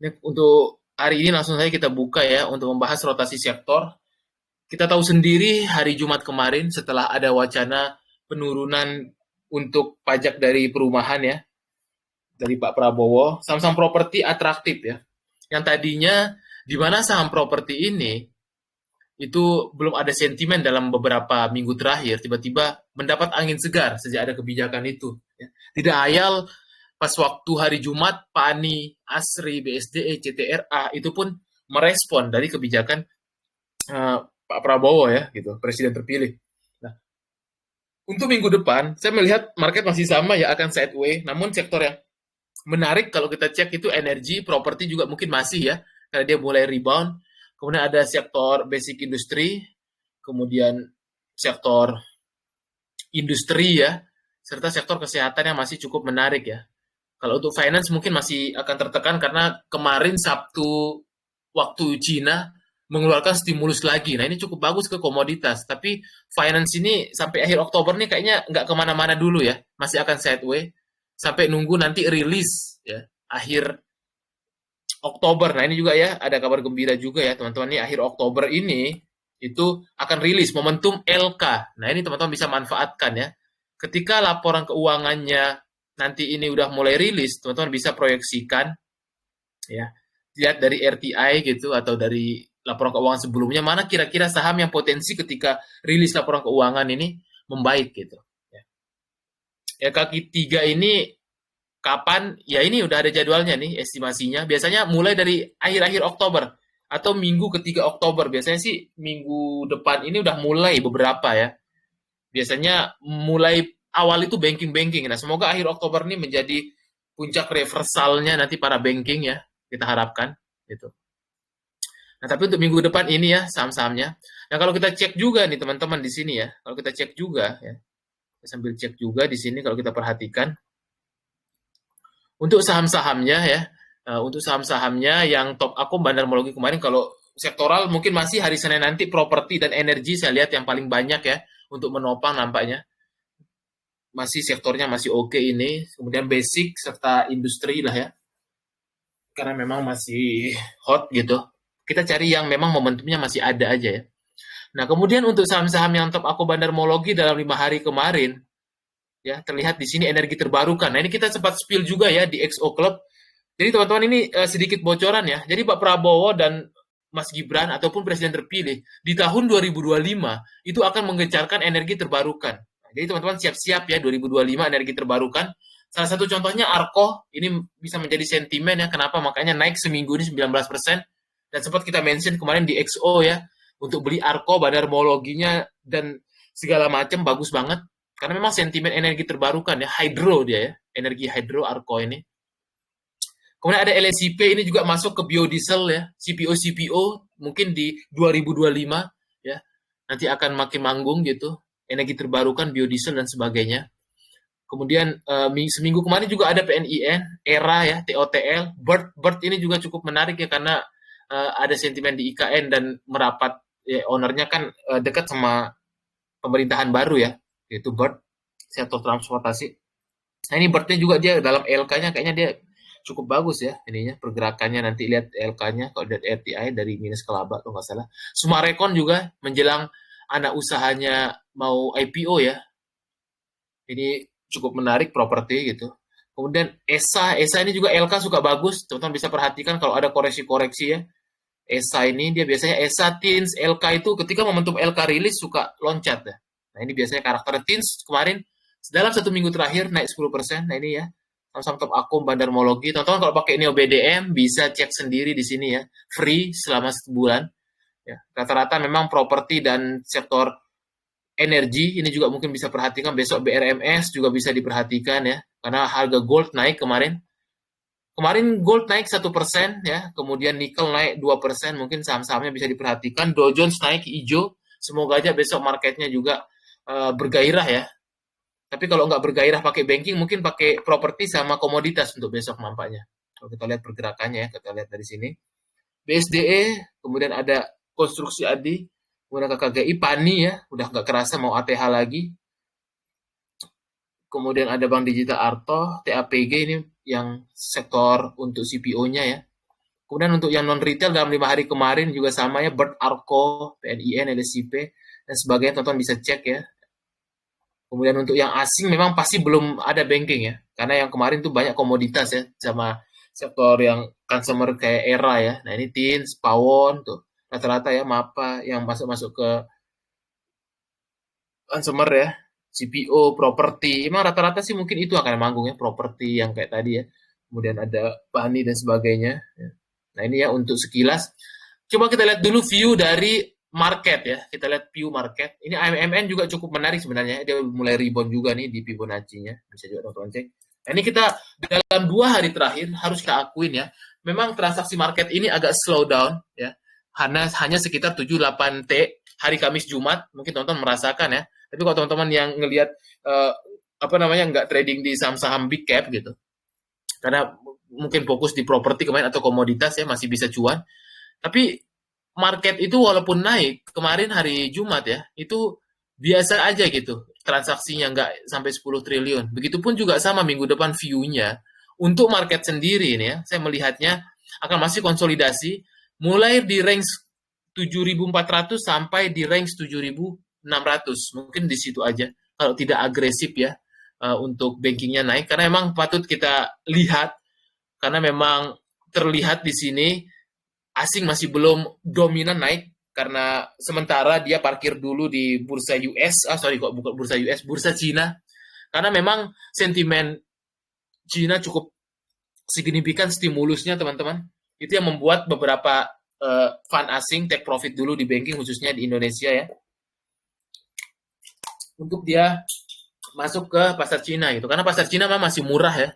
Untuk hari ini langsung saja kita buka ya untuk membahas rotasi sektor. Kita tahu sendiri hari Jumat kemarin setelah ada wacana penurunan untuk pajak dari perumahan ya, dari Pak Prabowo, saham-saham properti atraktif ya. Yang tadinya di mana saham properti ini itu belum ada sentimen dalam beberapa minggu terakhir, tiba-tiba mendapat angin segar sejak ada kebijakan itu. Ya. Tidak ayal pas waktu hari Jumat, PANI, ASRI, BSDE, CTRA itu pun merespon dari kebijakan Pak Prabowo ya, gitu, presiden terpilih. Nah, untuk minggu depan, saya melihat market masih sama ya, akan sideways, namun sektor yang menarik kalau kita cek itu energi, properti juga mungkin masih ya, karena dia mulai rebound. Kemudian ada sektor basic industri, kemudian sektor industri ya, serta sektor kesehatan yang masih cukup menarik ya. Kalau untuk finance mungkin masih akan tertekan karena kemarin Sabtu waktu Cina mengeluarkan stimulus lagi. Nah ini cukup bagus ke komoditas. Tapi finance ini sampai akhir Oktober nih kayaknya nggak kemana-mana dulu ya. Masih akan sideways. Sampai nunggu nanti rilis ya. Akhir Oktober. Nah ini juga ya ada kabar gembira juga ya teman-teman. Nih akhir Oktober ini itu akan rilis momentum LK. Nah ini teman-teman bisa manfaatkan ya. Ketika laporan keuangannya nanti ini udah mulai rilis, teman-teman bisa proyeksikan ya. Lihat dari RTI gitu atau dari laporan keuangan sebelumnya mana kira-kira saham yang potensi ketika rilis laporan keuangan ini membaik gitu. Ya. Kaki 3 ini kapan? Ya ini udah ada jadwalnya nih estimasinya. Biasanya mulai dari akhir-akhir Oktober atau minggu ketiga Oktober. Biasanya sih minggu depan ini udah mulai beberapa ya. Biasanya mulai awal itu banking-banking. Nah, semoga akhir Oktober ini menjadi puncak reversalnya nanti para banking ya. Kita harapkan gitu. Nah, tapi untuk minggu depan ini ya saham-sahamnya. Nah, kalau kita cek juga nih teman-teman di sini ya. Kalau kita cek juga ya. Sambil cek juga di sini kalau kita perhatikan untuk saham-sahamnya ya. Untuk saham-sahamnya yang top aku Bandarmologi kemarin kalau sektoral mungkin masih hari Senin nanti properti dan energi saya lihat yang paling banyak ya untuk menopang nampaknya. Masih sektornya masih oke ini. Kemudian basic serta industri lah ya. Karena memang masih hot gitu. Kita cari yang memang momentumnya masih ada aja ya. Nah, kemudian untuk saham-saham yang top aku Bandarmologi dalam 5 hari kemarin, ya terlihat di sini energi terbarukan. Nah, ini kita sempat spill juga ya di XO Club. Jadi teman-teman ini sedikit bocoran ya. Jadi Pak Prabowo dan Mas Gibran ataupun presiden terpilih di tahun 2025 itu akan menggencarkan energi terbarukan. Nah, jadi teman-teman siap-siap ya 2025 energi terbarukan. Salah satu contohnya Arko ini bisa menjadi sentimen ya kenapa makanya naik seminggu ini 19% dan sempat kita mention kemarin di XO ya untuk beli Arko Bandarmologinya dan segala macam bagus banget karena memang sentimen energi terbarukan ya hydro dia ya energi hydro Arko ini. Kemudian ada LSIP ini juga masuk ke biodiesel ya, CPO mungkin di 2025 ya. Nanti akan makin manggung gitu, energi terbarukan, biodiesel dan sebagainya. Kemudian seminggu kemarin juga ada PNIN, ERA ya, TOTL, BIRD ini juga cukup menarik ya karena ada sentimen di IKN dan merapat ya, ownernya kan dekat sama pemerintahan baru ya, yaitu BIRD, sektor transportasi. Nah ini BIRD-nya juga dia dalam LK-nya kayaknya dia cukup bagus ya ininya pergerakannya nanti lihat LK-nya kalau lihat RTI dari minus ke laba kalau nggak salah. Sumarekon juga menjelang anak usahanya mau IPO ya. Ini cukup menarik properti gitu. Kemudian ESA ini juga LK suka bagus. Teman-teman bisa perhatikan kalau ada koreksi-koreksi ya. ESA ini dia biasanya ESA, TINS, LK itu ketika momentum LK rilis suka loncat ya. Nah ini biasanya karakter TINS kemarin dalam 1 minggu terakhir naik 10%. Nah ini ya saham top akum Bandarmologi. Teman-teman kalau pakai Neo BDM bisa cek sendiri di sini ya, free selama sebulan. Ya, rata-rata memang properti dan sektor energi ini juga mungkin bisa perhatikan besok BRMS juga bisa diperhatikan ya, karena harga gold naik kemarin. Kemarin gold naik 1% ya, kemudian nikel naik 2%, mungkin saham-sahamnya bisa diperhatikan. Dow Jones naik hijau, semoga aja besok marketnya juga bergairah ya. Tapi kalau nggak bergairah pakai banking, mungkin pakai properti sama komoditas untuk besok nampaknya. Kalau kita lihat pergerakannya ya, kita lihat dari sini. BSDE, kemudian ada konstruksi ADI, kemudian KKGI, PANI ya, udah nggak kerasa mau ATH lagi. Kemudian ada Bank Digital Arto, TAPG ini yang sektor untuk CPO-nya ya. Kemudian untuk yang non-retail dalam 5 hari kemarin juga sama ya, Bird Arco, PNIN, LSIP, dan sebagainya, teman-teman bisa cek ya. Kemudian untuk yang asing memang pasti belum ada banking ya, karena yang kemarin tuh banyak komoditas ya, sama sektor yang consumer kayak Era ya. Nah ini Tins, Pawon tuh rata-rata ya, Mapa yang masuk-masuk ke consumer ya, CPO, properti, emang rata-rata sih mungkin itu akan manggung ya, properti yang kayak tadi ya. Kemudian ada Bani dan sebagainya. Ya. Nah ini ya untuk sekilas. Coba kita lihat dulu view dari market ya. Kita lihat view market. Ini AMMN juga cukup menarik sebenarnya. Dia mulai rebound juga nih di Fibonacci-nya. Bisa juga teman-teman cek. Nah, ini kita dalam 2 hari terakhir harus kita akuin ya. Memang transaksi market ini agak slow down ya. Hanya sekitar 7-8 T hari Kamis Jumat. Mungkin teman-teman merasakan ya. Tapi kalau teman-teman yang ngelihat nggak trading di saham-saham big cap gitu. Karena mungkin fokus di properti kemarin atau komoditas ya masih bisa cuan. Tapi market itu walaupun naik kemarin hari Jumat ya, itu biasa aja gitu. Transaksinya nggak sampai 10 triliun. Begitupun juga sama minggu depan view-nya. Untuk market sendiri ini ya, saya melihatnya akan masih konsolidasi mulai di range 7.400 sampai di range 7.600. Mungkin di situ aja. Kalau tidak agresif ya untuk bankingnya naik. Karena memang patut kita lihat. Karena memang terlihat di sini asing masih belum dominan naik. Karena sementara dia parkir dulu di bursa US. Bukan bursa US, bursa Cina. Karena memang sentimen Cina cukup signifikan stimulusnya teman-teman. Itu yang membuat beberapa fund asing take profit dulu di banking khususnya di Indonesia ya. Untuk dia masuk ke pasar Cina gitu. Karena pasar Cina memang masih murah ya.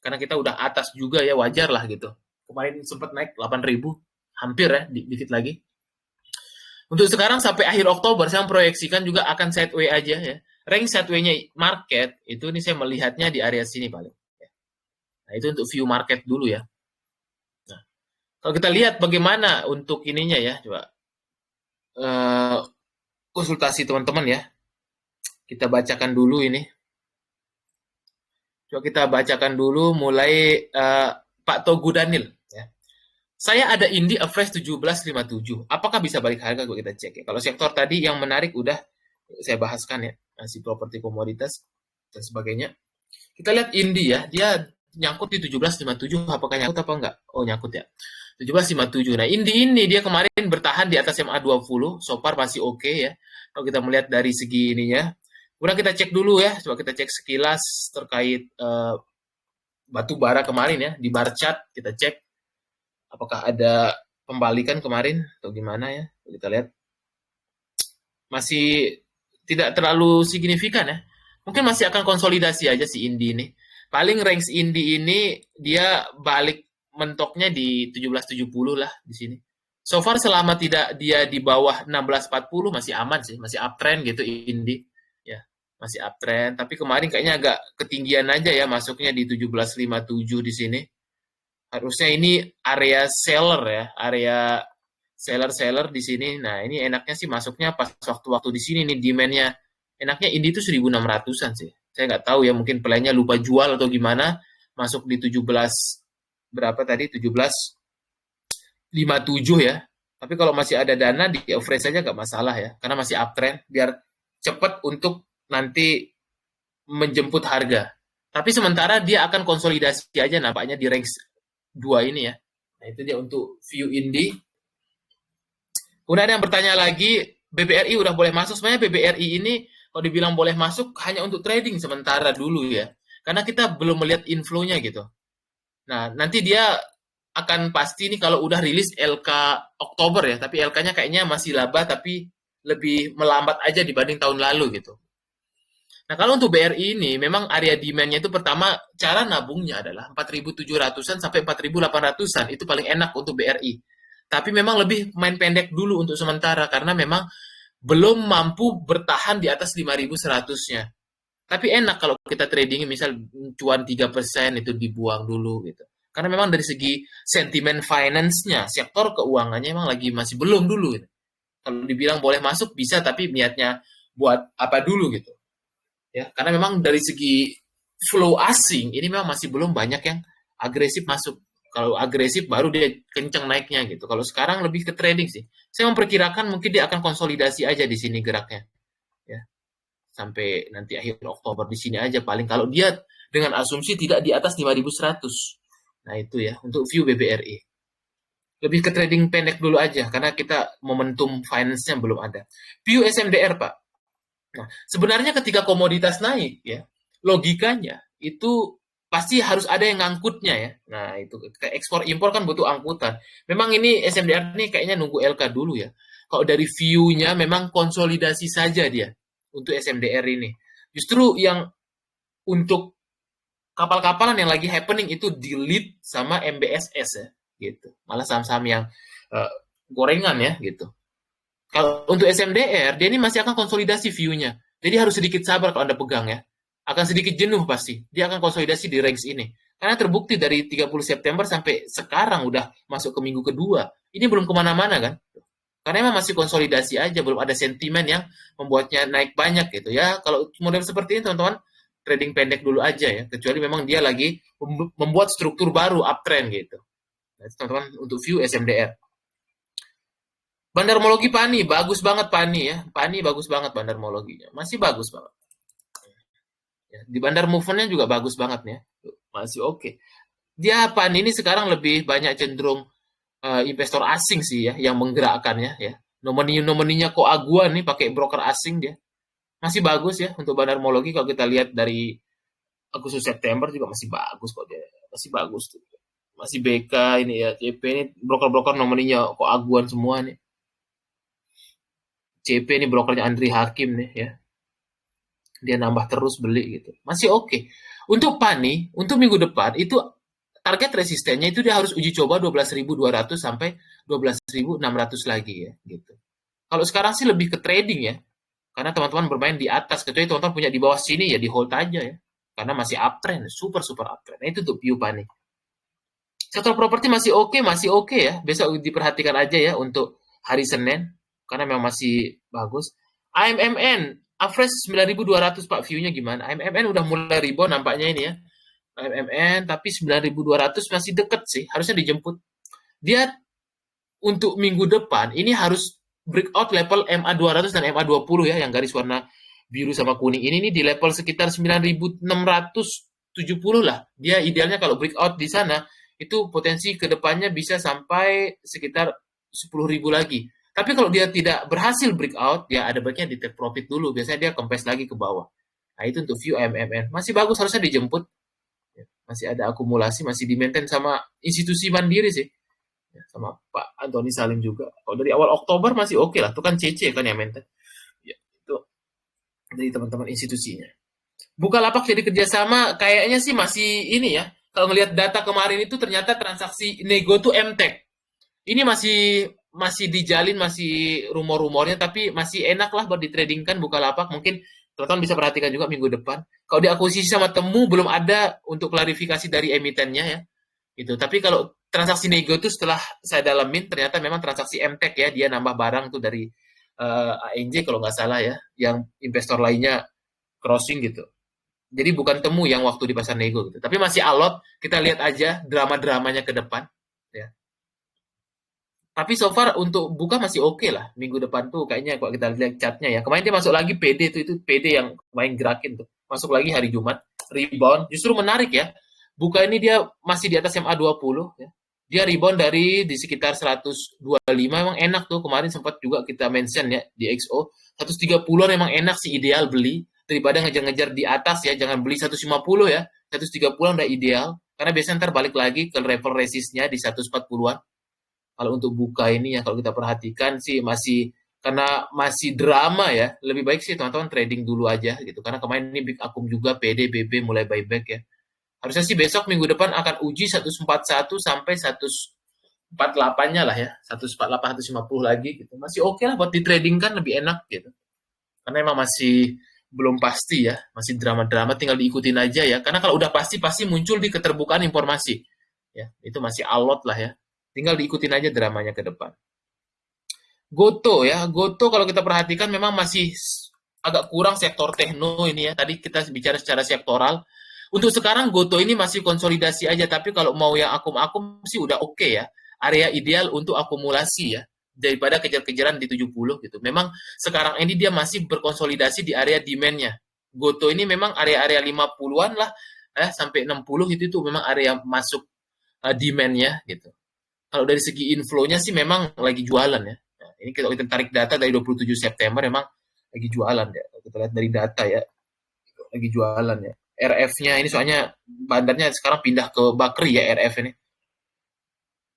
Karena kita udah atas juga ya, wajar lah gitu. Kemarin sempat naik 8.000, hampir ya, dikit lagi. Untuk sekarang sampai akhir Oktober saya memproyeksikan juga akan sideway aja ya. Range sideway-nya market itu ini saya melihatnya di area sini paling. Nah, itu untuk view market dulu ya. Nah, kalau kita lihat bagaimana untuk ininya ya, coba konsultasi teman-teman ya. Kita bacakan dulu ini. Coba kita bacakan dulu mulai Pak Togu Daniel. Ya. Saya ada Indi Afresh 1757. Apakah bisa balik harga? Kalau kita cek ya. Kalau sektor tadi yang menarik udah saya bahaskan ya. Masih properti komoditas dan sebagainya. Kita lihat Indi ya. Dia nyangkut di 1757. Apakah nyangkut apa enggak? Oh nyangkut ya. 1757. Nah Indi ini dia kemarin bertahan di atas MA20. So far masih oke ya. Kalau kita melihat dari segi ininya. Kemudian kita cek dulu ya, coba kita cek sekilas terkait batu bara kemarin ya, di bar chart kita cek apakah ada pembalikan kemarin atau gimana ya, kita lihat masih tidak terlalu signifikan ya, mungkin masih akan konsolidasi aja si Indi ini, paling range Indi ini dia balik mentoknya di 1770 lah di sini. So far selama tidak dia di bawah 1640 masih aman sih, masih uptrend gitu Indi. Masih uptrend, tapi kemarin kayaknya agak ketinggian aja ya masuknya di 1757 di sini. Harusnya ini area seller ya, area seller di sini. Nah, ini enaknya sih masuknya pas waktu-waktu di sini nih demand-nya. Enaknya Indi itu 1600-an sih. Saya nggak tahu ya, mungkin pelayannya lupa jual atau gimana. Masuk di 17 berapa tadi? 1757 ya. Tapi kalau masih ada dana di average saja nggak masalah ya, karena masih uptrend biar cepat untuk nanti menjemput harga. Tapi sementara dia akan konsolidasi aja nampaknya di range 2 ini ya. Nah, itu dia untuk view Indi. Kemudian ada yang bertanya lagi, BBRI udah boleh masuk. Sebenarnya BBRI ini kalau dibilang boleh masuk hanya untuk trading sementara dulu ya. Karena kita belum melihat inflow-nya gitu. Nah, nanti dia akan pasti nih kalau udah rilis LK Oktober ya. Tapi LK-nya kayaknya masih laba tapi lebih melambat aja dibanding tahun lalu gitu. Nah, kalau untuk BRI ini, memang area demand-nya itu pertama, cara nabungnya adalah 4.700-an sampai 4.800-an. Itu paling enak untuk BRI. Tapi memang lebih main pendek dulu untuk sementara, karena memang belum mampu bertahan di atas 5.100-nya. Tapi enak kalau kita trading, misal cuan 3% itu dibuang dulu gitu. Karena memang dari segi sentimen finance-nya, sektor keuangannya memang lagi masih belum dulu. Gitu. Kalau dibilang boleh masuk, bisa, tapi niatnya buat apa dulu gitu. Ya, karena memang dari segi flow asing ini memang masih belum banyak yang agresif masuk. Kalau agresif baru dia kencang naiknya gitu. Kalau sekarang lebih ke trading sih. Saya memperkirakan mungkin dia akan konsolidasi aja di sini geraknya. Ya, sampai nanti akhir Oktober di sini aja paling. Kalau dia dengan asumsi tidak di atas 5.100. Nah itu ya untuk view BBRI. Lebih ke trading pendek dulu aja karena kita momentum finance-nya belum ada. View SMDR Pak. Nah, sebenarnya ketika komoditas naik ya, logikanya itu pasti harus ada yang ngangkutnya ya. Nah, itu ekspor impor kan butuh angkutan. Memang ini SMDR nih kayaknya nunggu LK dulu ya. Kalau dari view-nya memang konsolidasi saja dia untuk SMDR ini. Justru yang untuk kapal-kapalan yang lagi happening itu di lead sama MBSS ya gitu. Malah saham-saham yang uh, gorengan ya gitu. Kalau untuk SMDR, dia ini masih akan konsolidasi view-nya. Jadi harus sedikit sabar kalau Anda pegang ya. Akan sedikit jenuh pasti. Dia akan konsolidasi di range ini. Karena terbukti dari 30 September sampai sekarang udah masuk ke minggu kedua. Ini belum kemana-mana kan. Karena memang masih konsolidasi aja. Belum ada sentimen yang membuatnya naik banyak gitu ya. Kalau model seperti ini teman-teman, trading pendek dulu aja ya. Kecuali memang dia lagi membuat struktur baru uptrend gitu. Nah, teman-teman untuk view SMDR. Bandarmologi Pani, bagus banget Pani ya. Pani bagus banget bandarmologinya. Masih bagus banget. Ya, di Bandar Movement-nya juga bagus banget ya. Masih oke. Okay. Dia Pani ini sekarang lebih banyak cenderung investor asing sih ya yang menggerakkannya ya. Nomininya kok Aguan nih pakai broker asing dia. Masih bagus ya untuk bandarmologi kalau kita lihat dari Agustus September juga masih bagus kok dia. Masih bagus tuh. Masih BK ini ya, CP ini broker-broker nomininya kok Aguan semua nih. CP ini brokernya Andri Hakim nih ya. Dia nambah terus beli gitu. Masih oke. Okay. Untuk Pani, untuk minggu depan itu target resistennya itu dia harus uji coba 12.200 sampai 12.600 lagi ya gitu. Kalau sekarang sih lebih ke trading ya. Karena teman-teman bermain di atas, kecuali teman-teman punya di bawah sini ya di hold aja ya. Karena masih uptrend, super uptrend. Nah, itu tuh view Pani. Sektor properti masih oke ya. Besok diperhatikan aja ya untuk hari Senin karena memang masih bagus. AMMN average 9.200 Pak, view-nya gimana? AMMN udah mulai rebound nampaknya ini ya. AMMN tapi 9.200 masih deket sih, harusnya dijemput. Dia untuk minggu depan ini harus breakout level MA 200 dan MA 20 ya, yang garis warna biru sama kuning ini nih di level sekitar 9.670 lah. Dia idealnya kalau breakout di sana itu potensi kedepannya bisa sampai sekitar 10.000 lagi. Tapi kalau dia tidak berhasil breakout, ya ada baiknya di take profit dulu. Biasanya dia kempes lagi ke bawah. Nah itu untuk view AMMN. Masih bagus, harusnya dijemput. Masih ada akumulasi, masih di-maintain sama institusi mandiri sih. Sama Pak Antoni Salim juga. Kalau dari awal Oktober masih oke lah. Itu kan CC kan yang maintain. Ya, itu dari teman-teman institusinya. Bukalapak jadi kerjasama kayaknya sih masih ini ya. Kalau ngelihat data kemarin itu ternyata transaksi nego tuh MTEK. Ini masih dijalin, masih rumor-rumornya, tapi masih enak lah buat ditradingkan Bukalapak. Mungkin teman-teman bisa perhatikan juga minggu depan. Kalau diakuisisi sama Temu belum ada untuk klarifikasi dari emitennya ya. Gitu. Tapi kalau transaksi nego itu setelah saya dalamin ternyata memang transaksi MTEK ya, dia nambah barang tuh dari ANJ kalau nggak salah ya, yang investor lainnya crossing gitu. Jadi bukan Temu yang waktu di pasar nego gitu. Tapi masih alot, kita lihat aja drama-dramanya ke depan ya. Tapi so far untuk buka masih oke lah. Minggu depan tuh kayaknya kalau kita lihat chartnya ya. Kemarin dia masuk lagi PD itu PD yang main gerakin tuh. Masuk lagi hari Jumat, rebound. Justru menarik ya. Buka ini dia masih di atas MA20 ya. Dia rebound dari di sekitar 125, emang enak tuh. Kemarin sempat juga kita mention ya di XO. 130-an emang enak sih, ideal beli. Daripada ngejar-ngejar di atas ya, jangan beli 150 ya. 130-an udah ideal. Karena biasanya ntar balik lagi ke level resistnya di 140-an. Kalau untuk buka ini ya kalau kita perhatikan sih masih karena masih drama ya, lebih baik sih teman-teman trading dulu aja gitu. Karena kemarin ini big akum juga PD BB mulai buyback ya. Harusnya sih besok minggu depan akan uji 141 sampai 148-nya lah ya. 148 150 lagi gitu. Masih oke lah buat di trading kan lebih enak gitu. Karena emang masih belum pasti ya, masih drama-drama tinggal diikutin aja ya. Karena kalau udah pasti muncul di keterbukaan informasi. Ya, itu masih alot lah ya. Tinggal diikutin aja dramanya ke depan. Goto ya, Goto kalau kita perhatikan memang masih agak kurang sektor tekno ini ya. Tadi kita bicara secara sektoral. Untuk sekarang Goto ini masih konsolidasi aja, tapi kalau mau yang akum-akum sih udah oke ya. Area ideal untuk akumulasi ya, daripada kejar-kejaran di 70 gitu. Memang sekarang ini dia masih berkonsolidasi di area demand-nya. Goto ini memang area-area 50-an lah, sampai 60 itu tuh memang area masuk demand-nya gitu. Kalau dari segi inflow-nya sih memang lagi jualan ya. Nah, ini kalau kita tarik data dari 27 September memang lagi jualan ya. Kita lihat dari data ya, lagi jualan ya. RF-nya ini soalnya bandarnya sekarang pindah ke Bakri ya RF ini.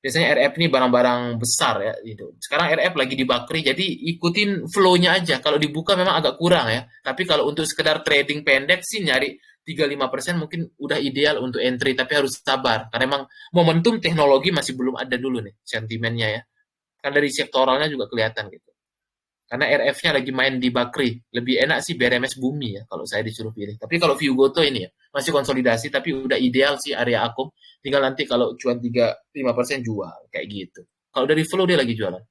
Biasanya RF ini barang-barang besar ya gitu. Sekarang RF lagi di Bakri, jadi ikutin flow-nya aja. Kalau dibuka memang agak kurang ya. Tapi kalau untuk sekedar trading pendek sih nyari 35% mungkin udah ideal untuk entry, tapi harus sabar. Karena memang momentum teknologi masih belum ada dulu nih sentimennya ya. Kan dari sektoralnya juga kelihatan gitu. Karena RF-nya lagi main di Bakri. Lebih enak sih BRMS Bumi ya kalau saya disuruh pilih. Tapi kalau View Goto ini ya masih konsolidasi tapi udah ideal sih area akum. Tinggal nanti kalau cuan 35% jual kayak gitu. Kalau dari flow dia lagi jualan.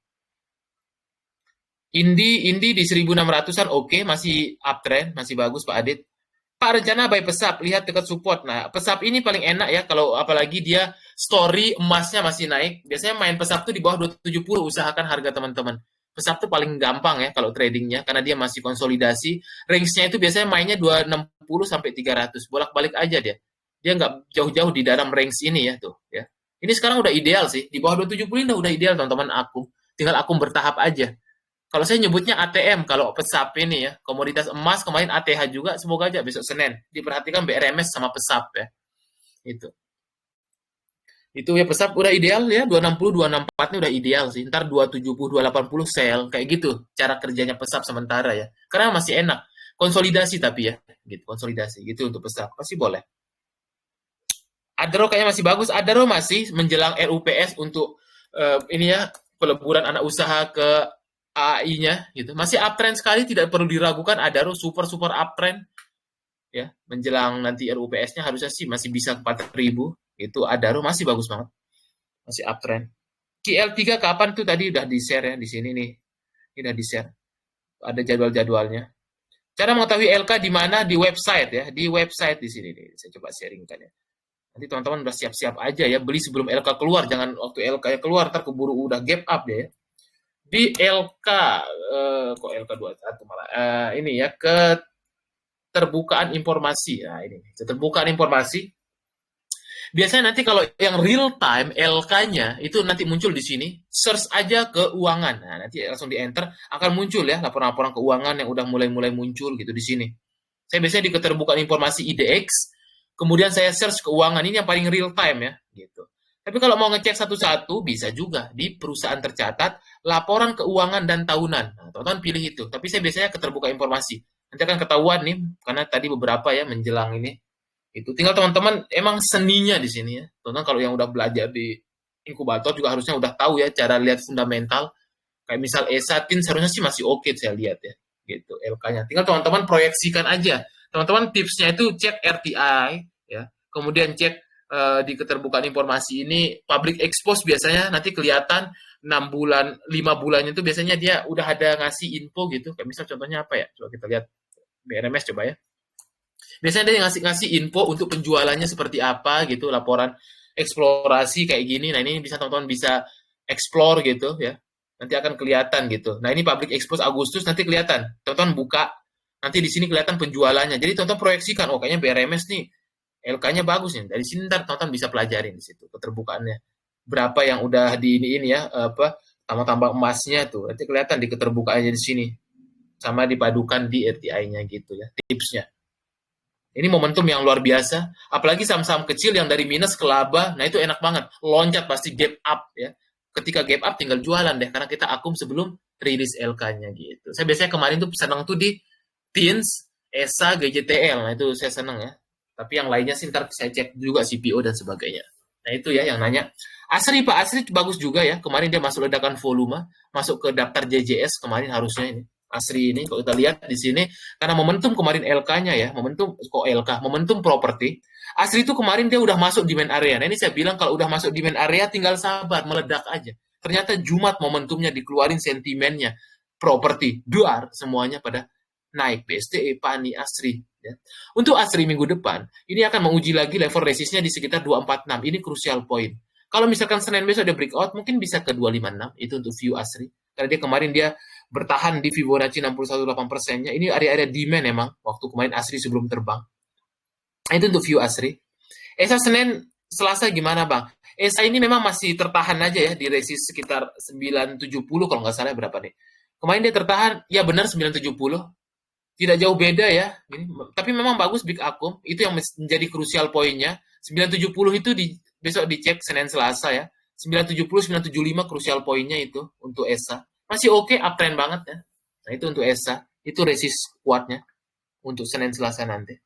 Indi di 1600-an oke, masih uptrend, masih bagus Pak Adit. Pak rencana buy pesap, lihat dekat support. Nah, pesap ini paling enak ya kalau apalagi dia story emasnya masih naik. Biasanya main pesap tuh di bawah 270, usahakan harga teman-teman. Pesap tuh paling gampang ya kalau tradingnya karena dia masih konsolidasi. Range-nya itu biasanya mainnya 260 sampai 300. Bolak-balik aja dia. Dia nggak jauh-jauh di dalam range ini ya tuh ya. Ini sekarang udah ideal sih. Di bawah 270 udah ideal teman-teman aku. Tinggal aku bertahap aja. Kalau saya nyebutnya ATM, kalau pesap ini ya, komoditas emas kemarin ATH juga, semoga aja besok Senin. Diperhatikan BRMS sama pesap ya. Itu ya pesap udah ideal ya, 260, 264 ini udah ideal sih. Ntar 270, 280 sell, kayak gitu cara kerjanya pesap sementara ya. Karena masih enak. Konsolidasi tapi ya, gitu, konsolidasi gitu untuk pesap. Pasti boleh. Adaro kayaknya masih bagus. Adaro masih menjelang RUPS untuk ini ya, peleburan anak usaha ke AI-nya gitu. Masih uptrend sekali, tidak perlu diragukan Adaro super uptrend ya. Menjelang nanti RUPS-nya harusnya sih masih bisa 4.000. Itu Adaro masih bagus banget. Masih uptrend. KL3 kapan tuh tadi udah di-share ya di sini nih. Ini udah di-share. Ada jadwal-jadwalnya. Cara mengetahui LK di mana? Di website ya. Di website di sini nih. Saya coba sharingkan ya. Nanti teman-teman udah siap-siap aja ya. Beli sebelum LK keluar. Jangan waktu LK keluar ntar keburu udah gap up ya. Di LK kok LK 21 malah ini ya keterbukaan informasi. Nah, ini keterbukaan informasi. Biasanya nanti kalau yang real time LK-nya itu nanti muncul di sini, search aja keuangan. Nah, nanti langsung di enter akan muncul ya laporan-laporan keuangan yang udah mulai muncul gitu di sini. Saya biasanya di keterbukaan informasi IDX, kemudian saya search keuangan ini yang paling real time ya gitu. Tapi kalau mau ngecek satu-satu bisa juga di perusahaan tercatat laporan keuangan dan tahunan. Nah, teman-teman pilih itu. Tapi saya biasanya keterbukaan informasi. Nanti akan ketahuan nih karena tadi beberapa ya menjelang ini. Itu tinggal teman-teman emang seninya di sini ya. Teman-teman kalau yang udah belajar di inkubator juga harusnya udah tahu ya cara lihat fundamental. Kayak misal ESA-TIN seharusnya sih masih oke saya lihat ya. Gitu LK-nya. Tinggal teman-teman proyeksikan aja. Teman-teman tipsnya itu cek RTI ya. Kemudian cek di keterbukaan informasi ini public expose biasanya nanti kelihatan 6 bulan, 5 bulannya itu biasanya dia udah ada ngasih info gitu. Kayak misal contohnya apa ya? Coba kita lihat BRMS coba ya. Biasanya dia ngasih info untuk penjualannya seperti apa gitu, laporan eksplorasi kayak gini. Nah, ini bisa teman-teman bisa explore gitu ya. Nanti akan kelihatan gitu. Nah, ini public expose Agustus nanti kelihatan. Teman-teman buka, nanti di sini kelihatan penjualannya. Jadi teman-teman proyeksikan, oh kayaknya BRMS nih LK-nya bagus nih. Dari sini ntar teman-teman bisa pelajarin di situ keterbukaannya. Berapa yang udah di ini ya, apa tambang-tambang emasnya tuh. Nanti kelihatan di keterbukaannya di sini. Sama dipadukan di RTI-nya gitu ya, tipsnya. Ini momentum yang luar biasa. Apalagi saham-saham kecil yang dari minus ke laba, nah itu enak banget. Loncat pasti gap up ya. Ketika gap up tinggal jualan deh, karena kita akum sebelum rilis LK-nya gitu. Saya biasanya kemarin tuh senang tuh di TINS, ESA, GJTL. Nah itu saya senang ya. Tapi yang lainnya sih ntar saya cek juga CPO dan sebagainya. Nah itu ya yang nanya. Asri Pak, Asri bagus juga ya. Kemarin dia masuk ledakan volume, masuk ke daftar JJS kemarin harusnya ini. Asri ini kalau kita lihat di sini karena momentum kemarin LK-nya ya, momentum kok LK, momentum properti. Asri itu kemarin dia udah masuk demand area. Nah, ini saya bilang kalau udah masuk demand area tinggal sabar, meledak aja. Ternyata Jumat momentumnya dikeluarin sentimennya properti, duar semuanya pada naik. BSTE, PANI, ASRI. Ya. Untuk ASRI minggu depan, ini akan menguji lagi level resistnya di sekitar 246. Ini crucial point. Kalau misalkan Senin besok dia breakout, mungkin bisa ke 256. Itu untuk view ASRI. Karena dia kemarin dia bertahan di Fibonacci 61,8%-nya. Ini area-area demand emang, waktu kemarin ASRI sebelum terbang. Nah, itu untuk view ASRI. ESA Senin, Selasa gimana Bang? ESA ini memang masih tertahan aja ya di resist sekitar 970 kalau nggak salah berapa nih. Kemarin dia tertahan, ya benar 970. Tidak jauh beda ya. Ini, tapi memang bagus Big Akum. Itu yang menjadi krusial poinnya. 970 itu besok dicek Senin Selasa ya. 970, 975 krusial poinnya itu untuk ESA. Masih oke, uptrend banget ya. Nah itu untuk ESA. Itu resist kuatnya untuk Senin Selasa nanti.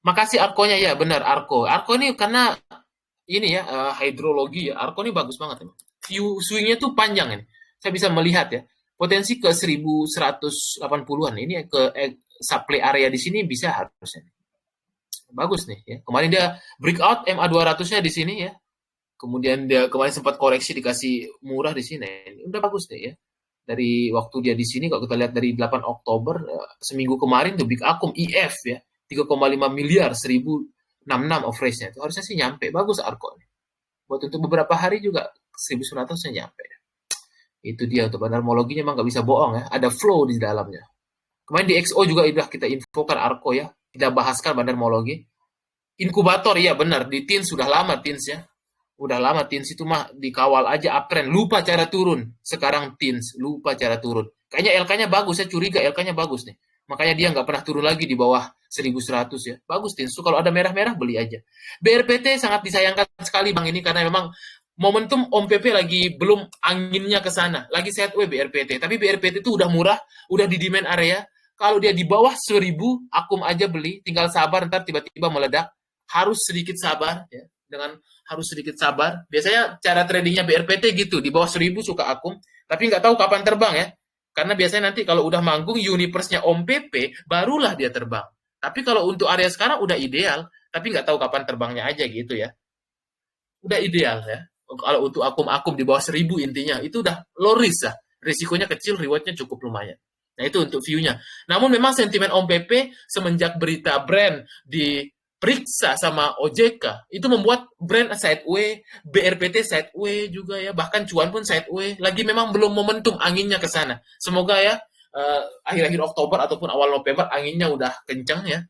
Makasih Arko-nya ya, benar Arko. Arko ini karena ini ya hidrologi ya. Arko ini bagus banget. View swing-nya tuh panjang ini. Saya bisa melihat ya. Potensi ke 1180-an. Ini ke supply area di sini bisa harusnya. Bagus nih ya. Kemarin dia breakout MA200-nya di sini ya. Kemudian dia kemarin sempat koreksi dikasih murah di sini. Ini udah bagus nih ya. Dari waktu dia di sini kalau kita lihat dari 8 Oktober seminggu kemarin tuh Big Akum IF ya. 3,5 miliar 1066 average-nya. Itu harusnya sih nyampe. Bagus Arko. Buat untuk beberapa hari juga 1900-nya nyampe. Itu dia untuk bandarmologinya emang nggak bisa bohong ya. Ada flow di dalamnya. Kemarin di XO juga udah kita infokan Arko ya. Kita bahaskan bandarmologi. Inkubator ya benar. Di TINS sudah lama TINS ya. Udah lama TINS itu mah dikawal aja uptrend. Lupa cara turun. Sekarang TINS lupa cara turun. Kayaknya LK-nya bagus. Saya curiga LK-nya bagus nih. Makanya dia nggak pernah turun lagi di bawah 1100 ya. Bagus TINS. Kalau ada merah-merah beli aja. BRPT sangat disayangkan sekali Bang ini karena memang momentum Om PP lagi belum anginnya ke sana. Lagi sideways BRPT. Tapi BRPT itu udah murah, udah di demand area. Kalau dia di bawah 1000, Akum aja beli. Tinggal sabar, ntar tiba-tiba meledak. Harus sedikit sabar. Ya. Dengan harus sedikit sabar. Biasanya cara tradingnya BRPT gitu. Di bawah 1000 suka Akum. Tapi nggak tahu kapan terbang ya. Karena biasanya nanti kalau udah manggung universe-nya Om PP, barulah dia terbang. Tapi kalau untuk area sekarang udah ideal. Tapi nggak tahu kapan terbangnya aja gitu ya. Udah ideal ya. Kalau untuk akum-akum di bawah 1000 intinya, itu udah low risk lah. Risikonya kecil, rewardnya cukup lumayan. Nah itu untuk view-nya. Namun memang sentimen Om PP semenjak berita brand diperiksa sama OJK, itu membuat brand sideways, BRPT sideways juga ya, bahkan cuan pun sideways. Lagi memang belum momentum anginnya ke sana. Semoga ya akhir-akhir Oktober ataupun awal November anginnya udah kencang ya.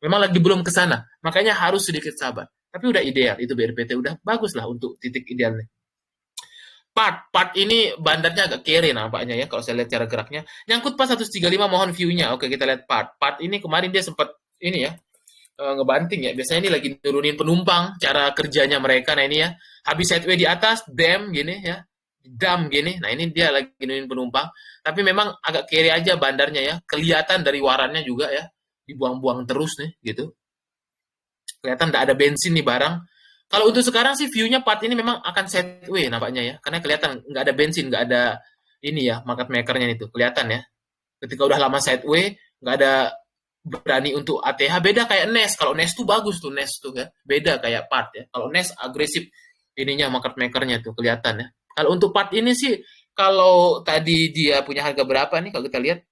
Memang lagi belum ke sana. Makanya harus sedikit sabar. Tapi udah ideal, itu BRPT udah bagus lah untuk titik idealnya. Part ini bandarnya agak kere nampaknya ya, kalau saya lihat cara geraknya. Nyangkut pas 135, mohon view-nya. Oke, kita lihat part. Part ini kemarin dia sempat ini ya, ngebanting ya. Biasanya ini lagi turunin penumpang, cara kerjanya mereka. Nah ini ya, habis sideways di atas, dam gini ya. Dam gini. Nah ini dia lagi turunin penumpang. Tapi memang agak kere aja bandarnya ya. Kelihatan dari warannya juga ya. Dibuang-buang terus nih, gitu. Kelihatan nggak ada bensin nih barang. Kalau untuk sekarang sih view-nya part ini memang akan sideways nampaknya ya. Karena kelihatan nggak ada bensin, nggak ada ini ya, market maker-nya itu. Kelihatan ya. Ketika udah lama sideways, nggak ada berani untuk ATH. Beda kayak NES. Kalau NES tuh bagus tuh, NES tuh ya. Beda kayak part ya. Kalau NES agresif ininya market maker-nya tuh kelihatan ya. Kalau untuk part ini sih, kalau tadi dia punya harga berapa nih kalau kita lihat,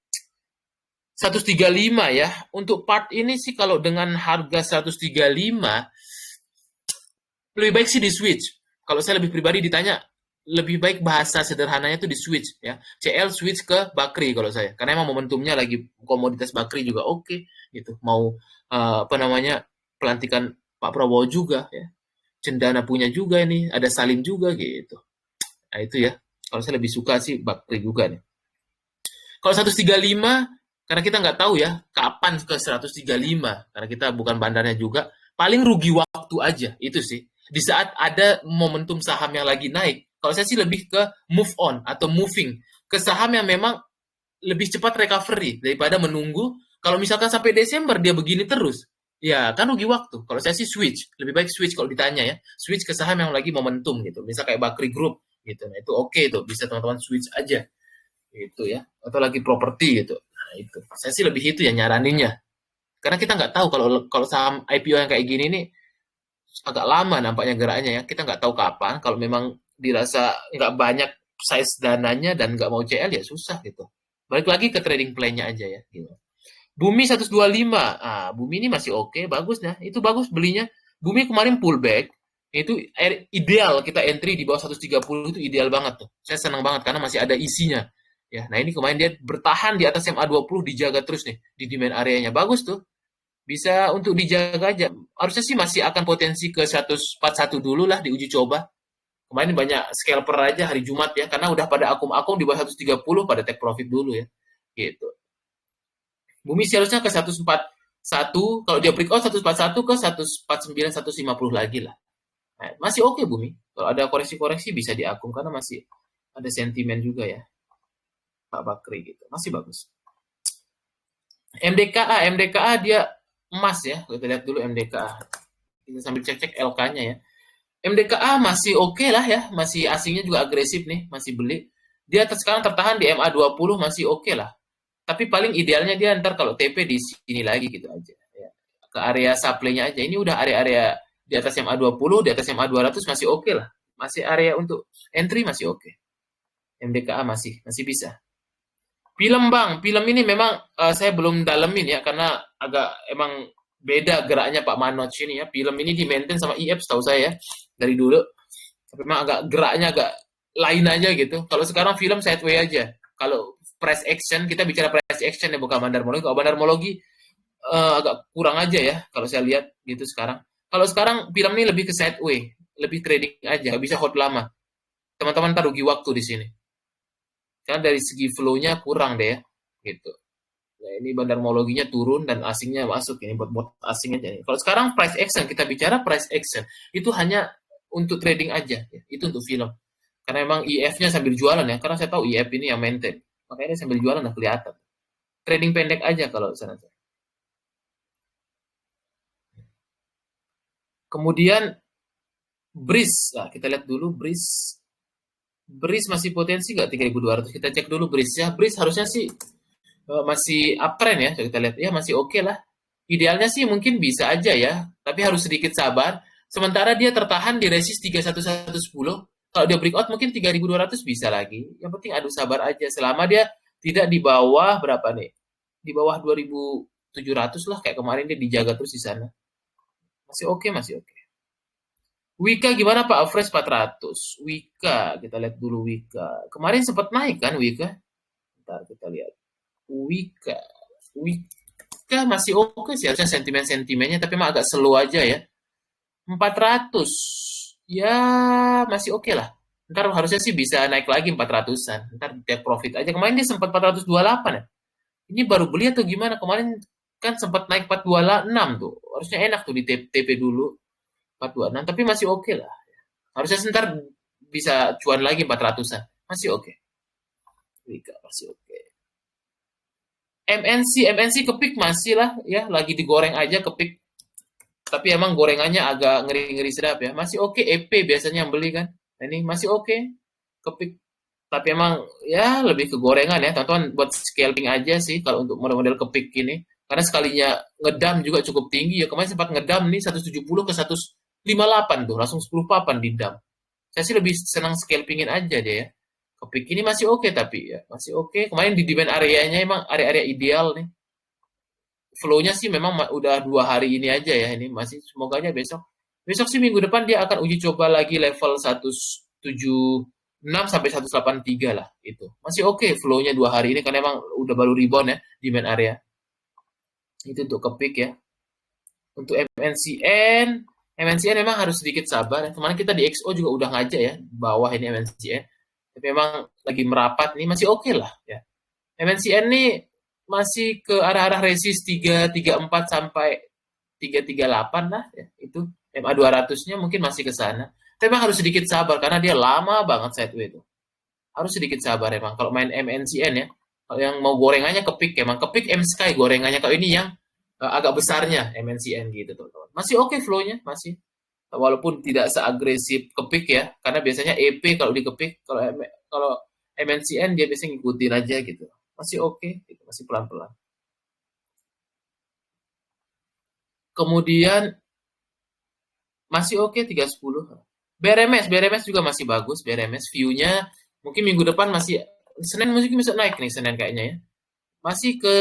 135 ya. Untuk part ini sih kalau dengan harga 135 lebih baik sih di switch. Kalau saya lebih pribadi ditanya, lebih baik bahasa sederhananya itu di switch ya. CL switch ke Bakri kalau saya. Karena emang momentumnya lagi komoditas Bakri juga oke gitu. Mau apa namanya? Pelantikan Pak Prabowo juga ya. Cendana punya juga ini, ada Salim juga gitu. Nah itu ya. Kalau saya lebih suka sih Bakri juga nih. Kalau 135 karena kita nggak tahu ya kapan ke 135 karena kita bukan bandarnya juga, paling rugi waktu aja itu sih. Di saat ada momentum saham yang lagi naik, kalau saya sih lebih ke move on atau moving ke saham yang memang lebih cepat recovery daripada menunggu. Kalau misalkan sampai Desember dia begini terus, ya kan rugi waktu. Kalau saya sih switch, lebih baik switch kalau ditanya ya, switch ke saham yang lagi momentum gitu. Misal kayak Bakri Group gitu, nah itu oke tuh, bisa teman-teman switch aja gitu ya, atau lagi properti gitu. Nah itu saya sih lebih itu ya nyaraninnya, karena kita nggak tahu kalau kalau saham IPO yang kayak gini nih agak lama nampaknya geraknya ya, kita nggak tahu kapan. Kalau memang dirasa nggak banyak size dananya dan nggak mau CL ya susah gitu. Balik lagi ke trading plan-nya aja ya. Gitu. Bumi 125, Bumi ini masih oke, bagus dah. Itu bagus belinya. Bumi kemarin pullback, itu ideal kita entry di bawah 130 itu ideal banget tuh. Saya senang banget karena masih ada isinya. Ya, nah ini kemarin dia bertahan di atas MA20 dijaga terus nih di demand areanya. Bagus tuh. Bisa untuk dijaga aja. Harusnya sih masih akan potensi ke 141 dulu lah di uji coba. Kemarin banyak scalper aja hari Jumat ya, karena udah pada akum-akum di bawah 130 pada take profit dulu ya. Gitu. Bumi seharusnya ke 141, kalau dia breakout 141 ke 149, 150 lagi lah. Nah, masih oke Bumi. Kalau ada koreksi-koreksi bisa diakum karena masih ada sentimen juga ya. Pak Bakri gitu. Masih bagus. MDKA dia emas ya. Kita lihat dulu MDKA. Kita sambil cek-cek LK-nya ya. MDKA masih oke lah ya. Masih asingnya juga agresif nih. Masih beli. Dia sekarang tertahan di MA20 masih oke lah. Tapi paling idealnya dia ntar kalau TP di sini lagi gitu aja. Ya. Ke area supply-nya aja. Ini udah area-area di atas MA20, di atas MA200 masih oke lah. Masih area untuk entry masih oke. MDKA masih bisa. Film bang, film ini memang saya belum dalemin ya karena agak emang beda geraknya Pak Manoj ini ya. Film ini di maintain sama IF setahu saya ya, dari dulu. Tapi memang agak geraknya agak lain aja gitu. Kalau sekarang film sideway aja. Kalau price action, kita bicara price action ya bukan bandarmologi. Kalau bandarmologi agak kurang aja ya kalau saya lihat gitu sekarang. Kalau sekarang film ini lebih ke sideway, lebih trading aja, bisa hold lama. Teman-teman ntar rugi waktu di sini. Karena dari segi flow-nya kurang deh ya, gitu. Nah, ini bandarmologinya turun dan asingnya masuk ini buat asing aja. Kalau sekarang price action, kita bicara price action, itu hanya untuk trading aja, ya. Itu untuk film. Karena memang IF-nya sambil jualan ya, karena saya tahu IF ini yang maintain. Makanya dia sambil jualan udah kelihatan. Trading pendek aja kalau sana. Kemudian BRIS, nah, kita lihat dulu BRIS. BRIS masih potensi nggak 3.200? Kita cek dulu BRIS ya. BRIS harusnya sih masih uptrend ya, kita lihat ya masih oke lah. Idealnya sih mungkin bisa aja ya, tapi harus sedikit sabar. Sementara dia tertahan di resist 31110. Kalau dia breakout mungkin 3.200 bisa lagi. Yang penting adu sabar aja selama dia tidak di bawah berapa nih? Di bawah 2.700 lah kayak kemarin dia dijaga terus di sana. Masih oke, masih oke. Wika gimana Pak? Fresh 400. Wika, kita lihat dulu Wika. Kemarin sempat naik kan Wika? Bentar kita lihat. Wika masih oke sih harusnya sentimen-sentimennya tapi emang agak slow aja ya. 400 ya masih oke lah. Ntar harusnya sih bisa naik lagi 400-an. Ntar take profit aja. Kemarin dia sempat 428 ya. Ini baru beli atau gimana? Kemarin kan sempat naik 426 tuh. Harusnya enak tuh di TP dulu 426 tapi masih oke lah. Harusnya ntar bisa cuan lagi 400-an. Masih oke. Wika masih oke. MNC kepik masih lah ya, lagi digoreng aja kepik. Tapi emang gorengannya agak ngeri-ngeri sedap ya. Masih oke, EP biasanya yang beli kan. Nah, ini masih oke, kepik. Tapi emang ya lebih ke gorengan ya, teman-teman buat scalping aja sih kalau untuk model-model kepik ini. Karena sekalinya ngedam juga cukup tinggi ya. Kemarin sempat ngedam nih 170 ke 158 tuh, langsung 10 papan di dam. Saya sih lebih senang scalpingin aja deh ya. Kepik ini masih oke tapi ya, masih oke. Kemarin di demand areanya emang area-area ideal nih. Flow-nya sih memang udah 2 hari ini aja ya, ini masih semoga aja besok. Besok sih minggu depan dia akan uji coba lagi level 176 sampai 183 lah itu. Masih oke flow-nya 2 hari ini karena emang udah baru rebound ya demand area. Itu untuk kepik ya. Untuk MNCN memang harus sedikit sabar. Kemarin kita di XO juga udah ngajak ya, bawah ini MNCN. Tapi memang lagi merapat nih masih oke lah ya. MNCN nih masih ke arah-arah resist 334 sampai 338 lah ya. Itu MA 200-nya mungkin masih ke sana. Tapi memang harus sedikit sabar karena dia lama banget sideway itu. Harus sedikit sabar emang kalau main MNCN ya. Kalau yang mau gorengannya kepik emang kepik M Sky gorengannya, kalau ini yang agak besarnya MNCN gitu teman-teman. Masih oke flow-nya, masih. Walaupun tidak seagresif kepik ya, karena biasanya EP kalau di kepik, kalau MNCN dia biasanya ngikutin aja gitu. Masih oke, gitu, masih pelan-pelan. Kemudian masih oke 310. BRMS juga masih bagus, BRMS view-nya mungkin minggu depan masih Senin mungkin bisa naik nih Senin kayaknya ya. Masih ke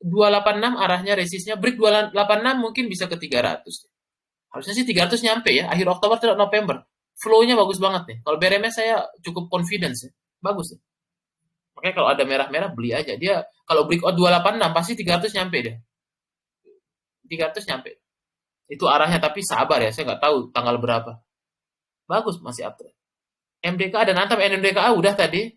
286 arahnya resistnya. Break 286 mungkin bisa ke 300. Harusnya sih 300 nyampe ya. Akhir Oktober atau November. Flow-nya bagus banget nih. Kalau BRMS saya cukup confidence ya. Bagus ya. Makanya kalau ada merah-merah beli aja. Dia kalau breakout 286 pasti 300 nyampe deh. 300 nyampe. Itu arahnya tapi sabar ya. Saya nggak tahu tanggal berapa. Bagus masih up trend. MDK dan Antam NMDKA udah tadi.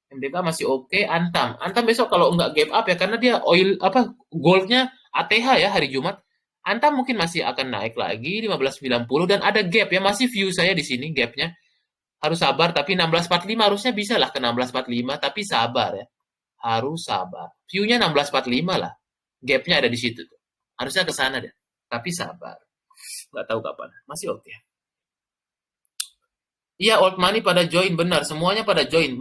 MDK masih oke. Antam besok kalau nggak gap up ya karena dia oil apa goldnya ATH ya hari Jumat. Antam mungkin masih akan naik lagi 1590 dan ada gap ya masih view saya di sini gapnya harus sabar tapi 1645 harusnya bisa lah ke 1645 tapi sabar ya harus sabar view-nya 1645 lah gapnya ada di situ tuh harusnya ke sana deh tapi sabar nggak tahu kapan masih oke. Iya old money pada join benar semuanya pada join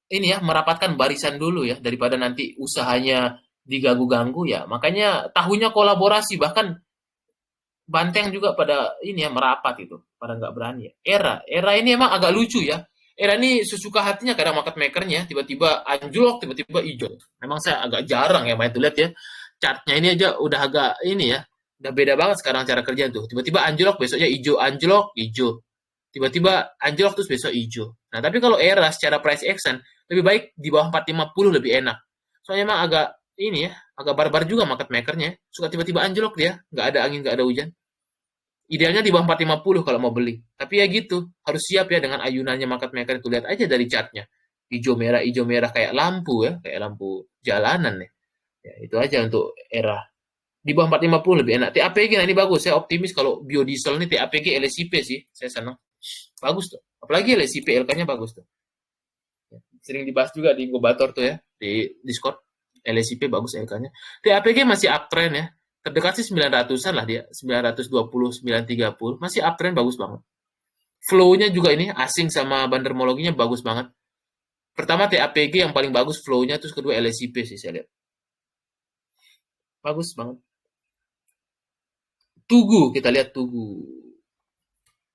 ini ya merapatkan barisan dulu ya daripada nanti usahanya diganggu-ganggu ya makanya tahunya kolaborasi bahkan Banteng juga pada ini ya merapat itu pada nggak berani ya era ini emang agak lucu ya era ini sesuka hatinya kadang market makernya tiba-tiba anjlok tiba-tiba hijau memang saya agak jarang ya main tuh lihat ya chartnya ini aja udah agak ini ya udah beda banget sekarang cara kerja tuh tiba-tiba anjlok besoknya hijau anjlok hijau tiba-tiba anjlok terus besok hijau. Nah, tapi kalau era secara price action lebih baik di bawah 450 lebih enak. Soalnya emang agak ini ya, agak barbar juga market makernya. Suka tiba-tiba anjlok dia, nggak ada angin, nggak ada hujan. Idealnya di bawah 450 kalau mau beli. Tapi ya gitu, harus siap ya dengan ayunannya market maker itu. Lihat aja dari chartnya. Hijau merah kayak lampu ya, kayak lampu jalanan ya. Ya, itu aja untuk era. Di bawah 450 lebih enak. TAPG nah ini bagus, saya optimis kalau biodiesel ini TAPG LSIP sih, saya senang. Bagus tuh. Apalagi LSIP LK-nya bagus tuh. Sering dibahas juga di inkubator tuh ya, di Discord. LSIP bagus LK-nya. TAPG masih uptrend ya. Terdekat sih 900-an lah dia. 920, 930. Masih uptrend bagus banget. Flow-nya juga ini asing sama bandermologinya bagus banget. Pertama TAPG yang paling bagus flow-nya, terus kedua LSIP sih saya lihat. Bagus banget. Tugu, kita lihat Tugu.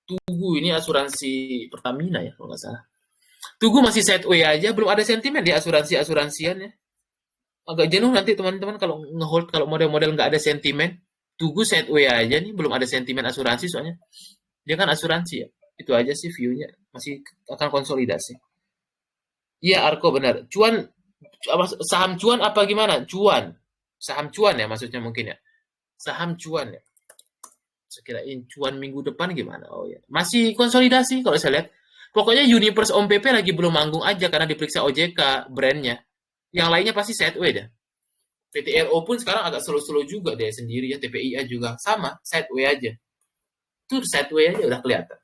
Tugu ini asuransi Pertamina ya kalau nggak salah. Tugu masih sideway aja, belum ada sentimen di asuransi-asuransian ya. Agak jenuh nanti teman-teman kalau ngehold kalau model-model nggak ada sentimen. Tugu sideway aja nih, belum ada sentimen asuransi soalnya. Dia kan asuransi ya. Itu aja sih view-nya. Masih akan konsolidasi. Iya, Arko benar. Cuan saham cuan apa gimana? Cuan. Saham cuan ya maksudnya mungkin ya. Saham cuan ya. Sekirain cuan minggu depan gimana? Oh ya, masih konsolidasi kalau saya lihat. Pokoknya Universe Om PP lagi belum manggung aja karena diperiksa OJK brandnya. Yang lainnya pasti sideway dah. PTRO pun sekarang agak slow-slow juga deh sendiri ya. TPIA juga sama, sideway aja. Itu sideway aja udah kelihatan.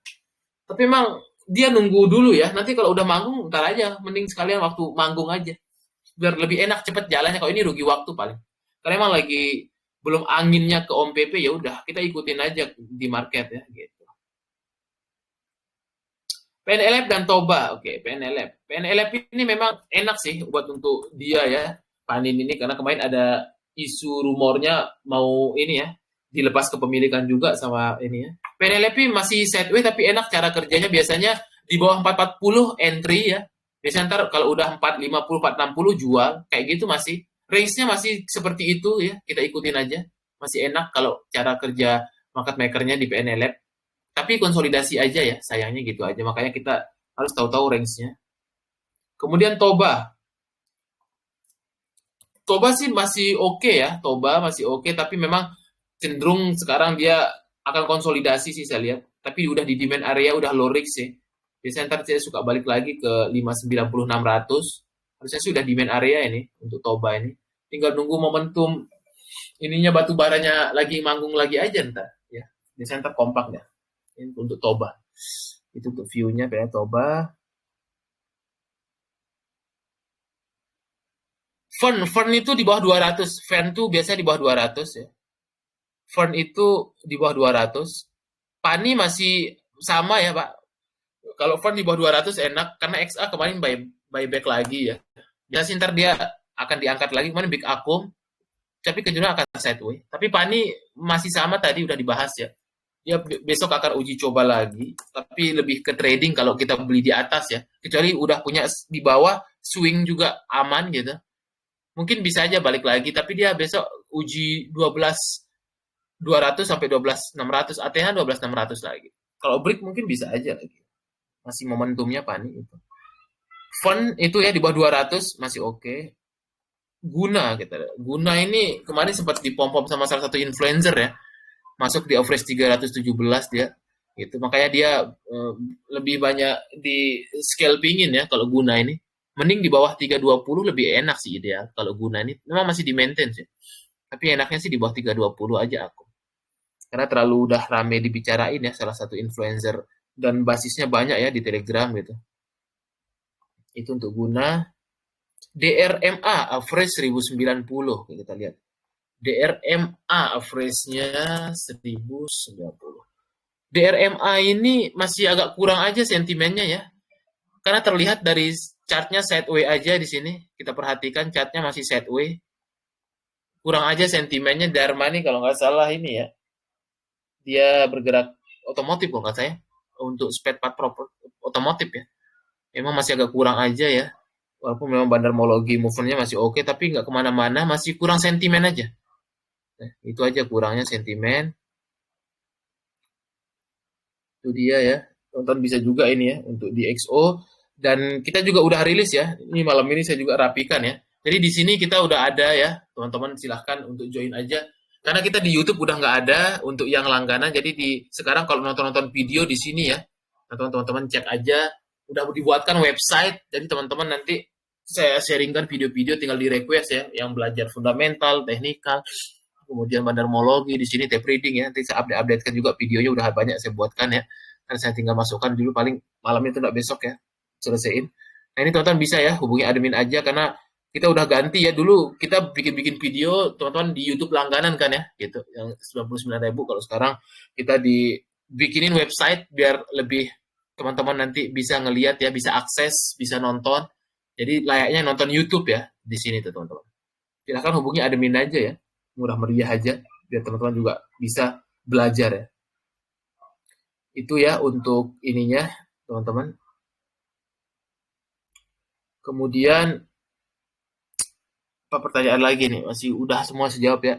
Tapi emang dia nunggu dulu ya. Nanti kalau udah manggung, ntar aja. Mending sekalian waktu manggung aja. Biar lebih enak cepet jalannya. Kalau ini rugi waktu paling. Karena emang lagi belum anginnya ke Om PP ya udah kita ikutin aja di market ya gitu. PNLF dan Toba, oke PNLF. PNLF ini memang enak sih buat untuk dia ya Panin ini karena kemarin ada isu rumornya mau ini ya dilepas kepemilikan juga sama ini ya. PNLF masih sideways tapi enak cara kerjanya biasanya di bawah 440 entry ya. Biasanya ntar kalau udah 450 460 jual kayak gitu masih range-nya masih seperti itu ya, kita ikutin aja. Masih enak kalau cara kerja market maker-nya di PNLF. Tapi konsolidasi aja ya, sayangnya gitu aja. Makanya kita harus tahu-tahu range-nya. Kemudian Toba. Toba sih masih oke ya, Toba masih oke, tapi memang cenderung sekarang dia akan konsolidasi sih saya lihat. Tapi udah di demand area, udah low risk sih. Biasanya ntar saya suka balik lagi ke 590 600. Harusnya sih udah demand area ini untuk Toba ini. Tinggal nunggu momentum ininya batu baranya lagi manggung lagi aja ntar ya. Biasanya ntar kompak ya. Ini untuk Toba. Itu untuk view-nya kayak Toba. Fern itu di bawah 200. Fern itu biasanya di bawah 200 ya. Fern itu di bawah 200. Pani masih sama ya, Pak. Kalau Fern di bawah 200 enak karena XA kemarin buyback lagi ya. Biasanya ntar dia akan diangkat lagi kemarin Big Akum tapi kejuaraan akan sideway. Tapi Pani masih sama tadi udah dibahas ya. Ya besok akan uji coba lagi, tapi lebih ke trading kalau kita beli di atas ya. Kecuali udah punya di bawah swing juga aman gitu. Mungkin bisa aja balik lagi, tapi dia besok uji 12.200 sampai 12.600, ATH 12.600 lagi. Kalau break mungkin bisa aja lagi. Masih momentumnya panik itu. Fund itu ya di bawah 200 masih oke. Guna gitu. Guna ini kemarin sempat dipom-pom sama salah satu influencer ya. Masuk di average 317 dia. Gitu. Makanya dia lebih banyak di scalpingin ya kalau Guna ini. Mending di bawah 320 lebih enak sih ideal kalau Guna ini. Memang masih di maintain sih. Tapi enaknya sih di bawah 320 aja aku. Karena terlalu udah rame dibicarain ya salah satu influencer dan basisnya banyak ya di Telegram gitu. Itu untuk Guna. DRMA average 1090 kita lihat. DRMA average-nya 1090. DRMA ini masih agak kurang aja sentimennya ya. Karena terlihat dari chartnya sideways aja di sini. Kita perhatikan chartnya masih sideways. Kurang aja sentimennya. Dharma nih kalau nggak salah ini ya. Dia bergerak otomotif kalau nggak saya. Untuk spare part otomotif ya. Emang masih agak kurang aja ya. Walaupun memang bandarmologi movementnya masih oke. Tapi nggak kemana-mana. Masih kurang sentimen aja. Nah, itu aja kurangnya sentimen. Itu dia ya. Tonton bisa juga ini ya untuk di XO. Dan kita juga udah rilis ya. Ini malam ini saya juga rapikan ya. Jadi di sini kita udah ada ya. Teman-teman silahkan untuk join aja. Karena kita di YouTube udah nggak ada untuk yang langganan. Jadi sekarang kalau nonton-nonton video di sini ya. Teman-teman cek aja. Udah dibuatkan website. Jadi teman-teman nanti saya sharingkan video-video tinggal di request ya. Yang belajar fundamental, teknikal. Kemudian bandarmologi di sini tape reading ya. Nanti saya update-updatekan juga videonya udah banyak saya buatkan ya. Kan saya tinggal masukkan dulu paling malam itu enggak besok ya. Selesaiin. Nah ini teman-teman bisa ya hubungi admin aja karena kita udah ganti ya. Dulu kita bikin-bikin video teman-teman di YouTube langganan kan ya gitu. Yang 99.000 kalau sekarang kita dibikinin website biar lebih teman-teman nanti bisa ngelihat ya, bisa akses, bisa nonton. Jadi layaknya nonton YouTube ya di sini tuh teman-teman. Silahkan hubungi admin aja ya. Murah meriah aja biar teman-teman juga bisa belajar ya. Itu ya untuk ininya teman-teman. Kemudian apa pertanyaan lagi nih? Masih udah semua sejawab ya.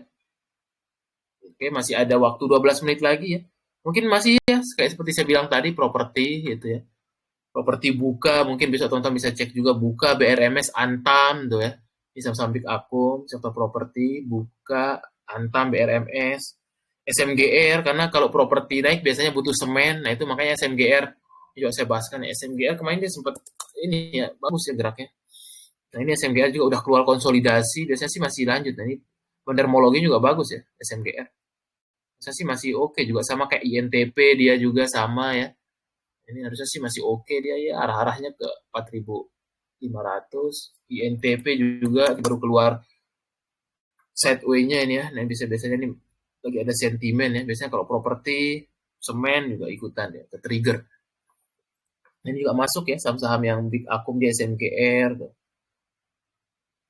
Oke, masih ada waktu 12 menit lagi ya. Mungkin masih ya kayak seperti saya bilang tadi properti gitu ya. Properti buka, mungkin bisa teman-teman bisa cek juga buka BRMS Antam tuh ya. Bisa sambil akun sektor properti buka Antam BRMS SMGR karena kalau properti naik biasanya butuh semen. Nah, itu makanya SMGR juga saya bahaskan ya. SMGR kemarin dia sempat ini ya bagus ya geraknya. Nah, ini SMGR juga udah keluar konsolidasi, biasanya sih masih lanjut. Nah, ini bandarmologi juga bagus ya SMGR. Saya sih masih oke juga sama kayak INTP dia juga sama ya. Ini harusnya sih masih oke dia ya arah-arahnya ke 4.500. INTP juga baru keluar sideway-nya ini ya. Nah, biasanya ini lagi ada sentimen ya. Biasanya kalau properti, semen juga ikutan ya, ke trigger. Ini juga masuk ya saham-saham yang big akum di SMGR,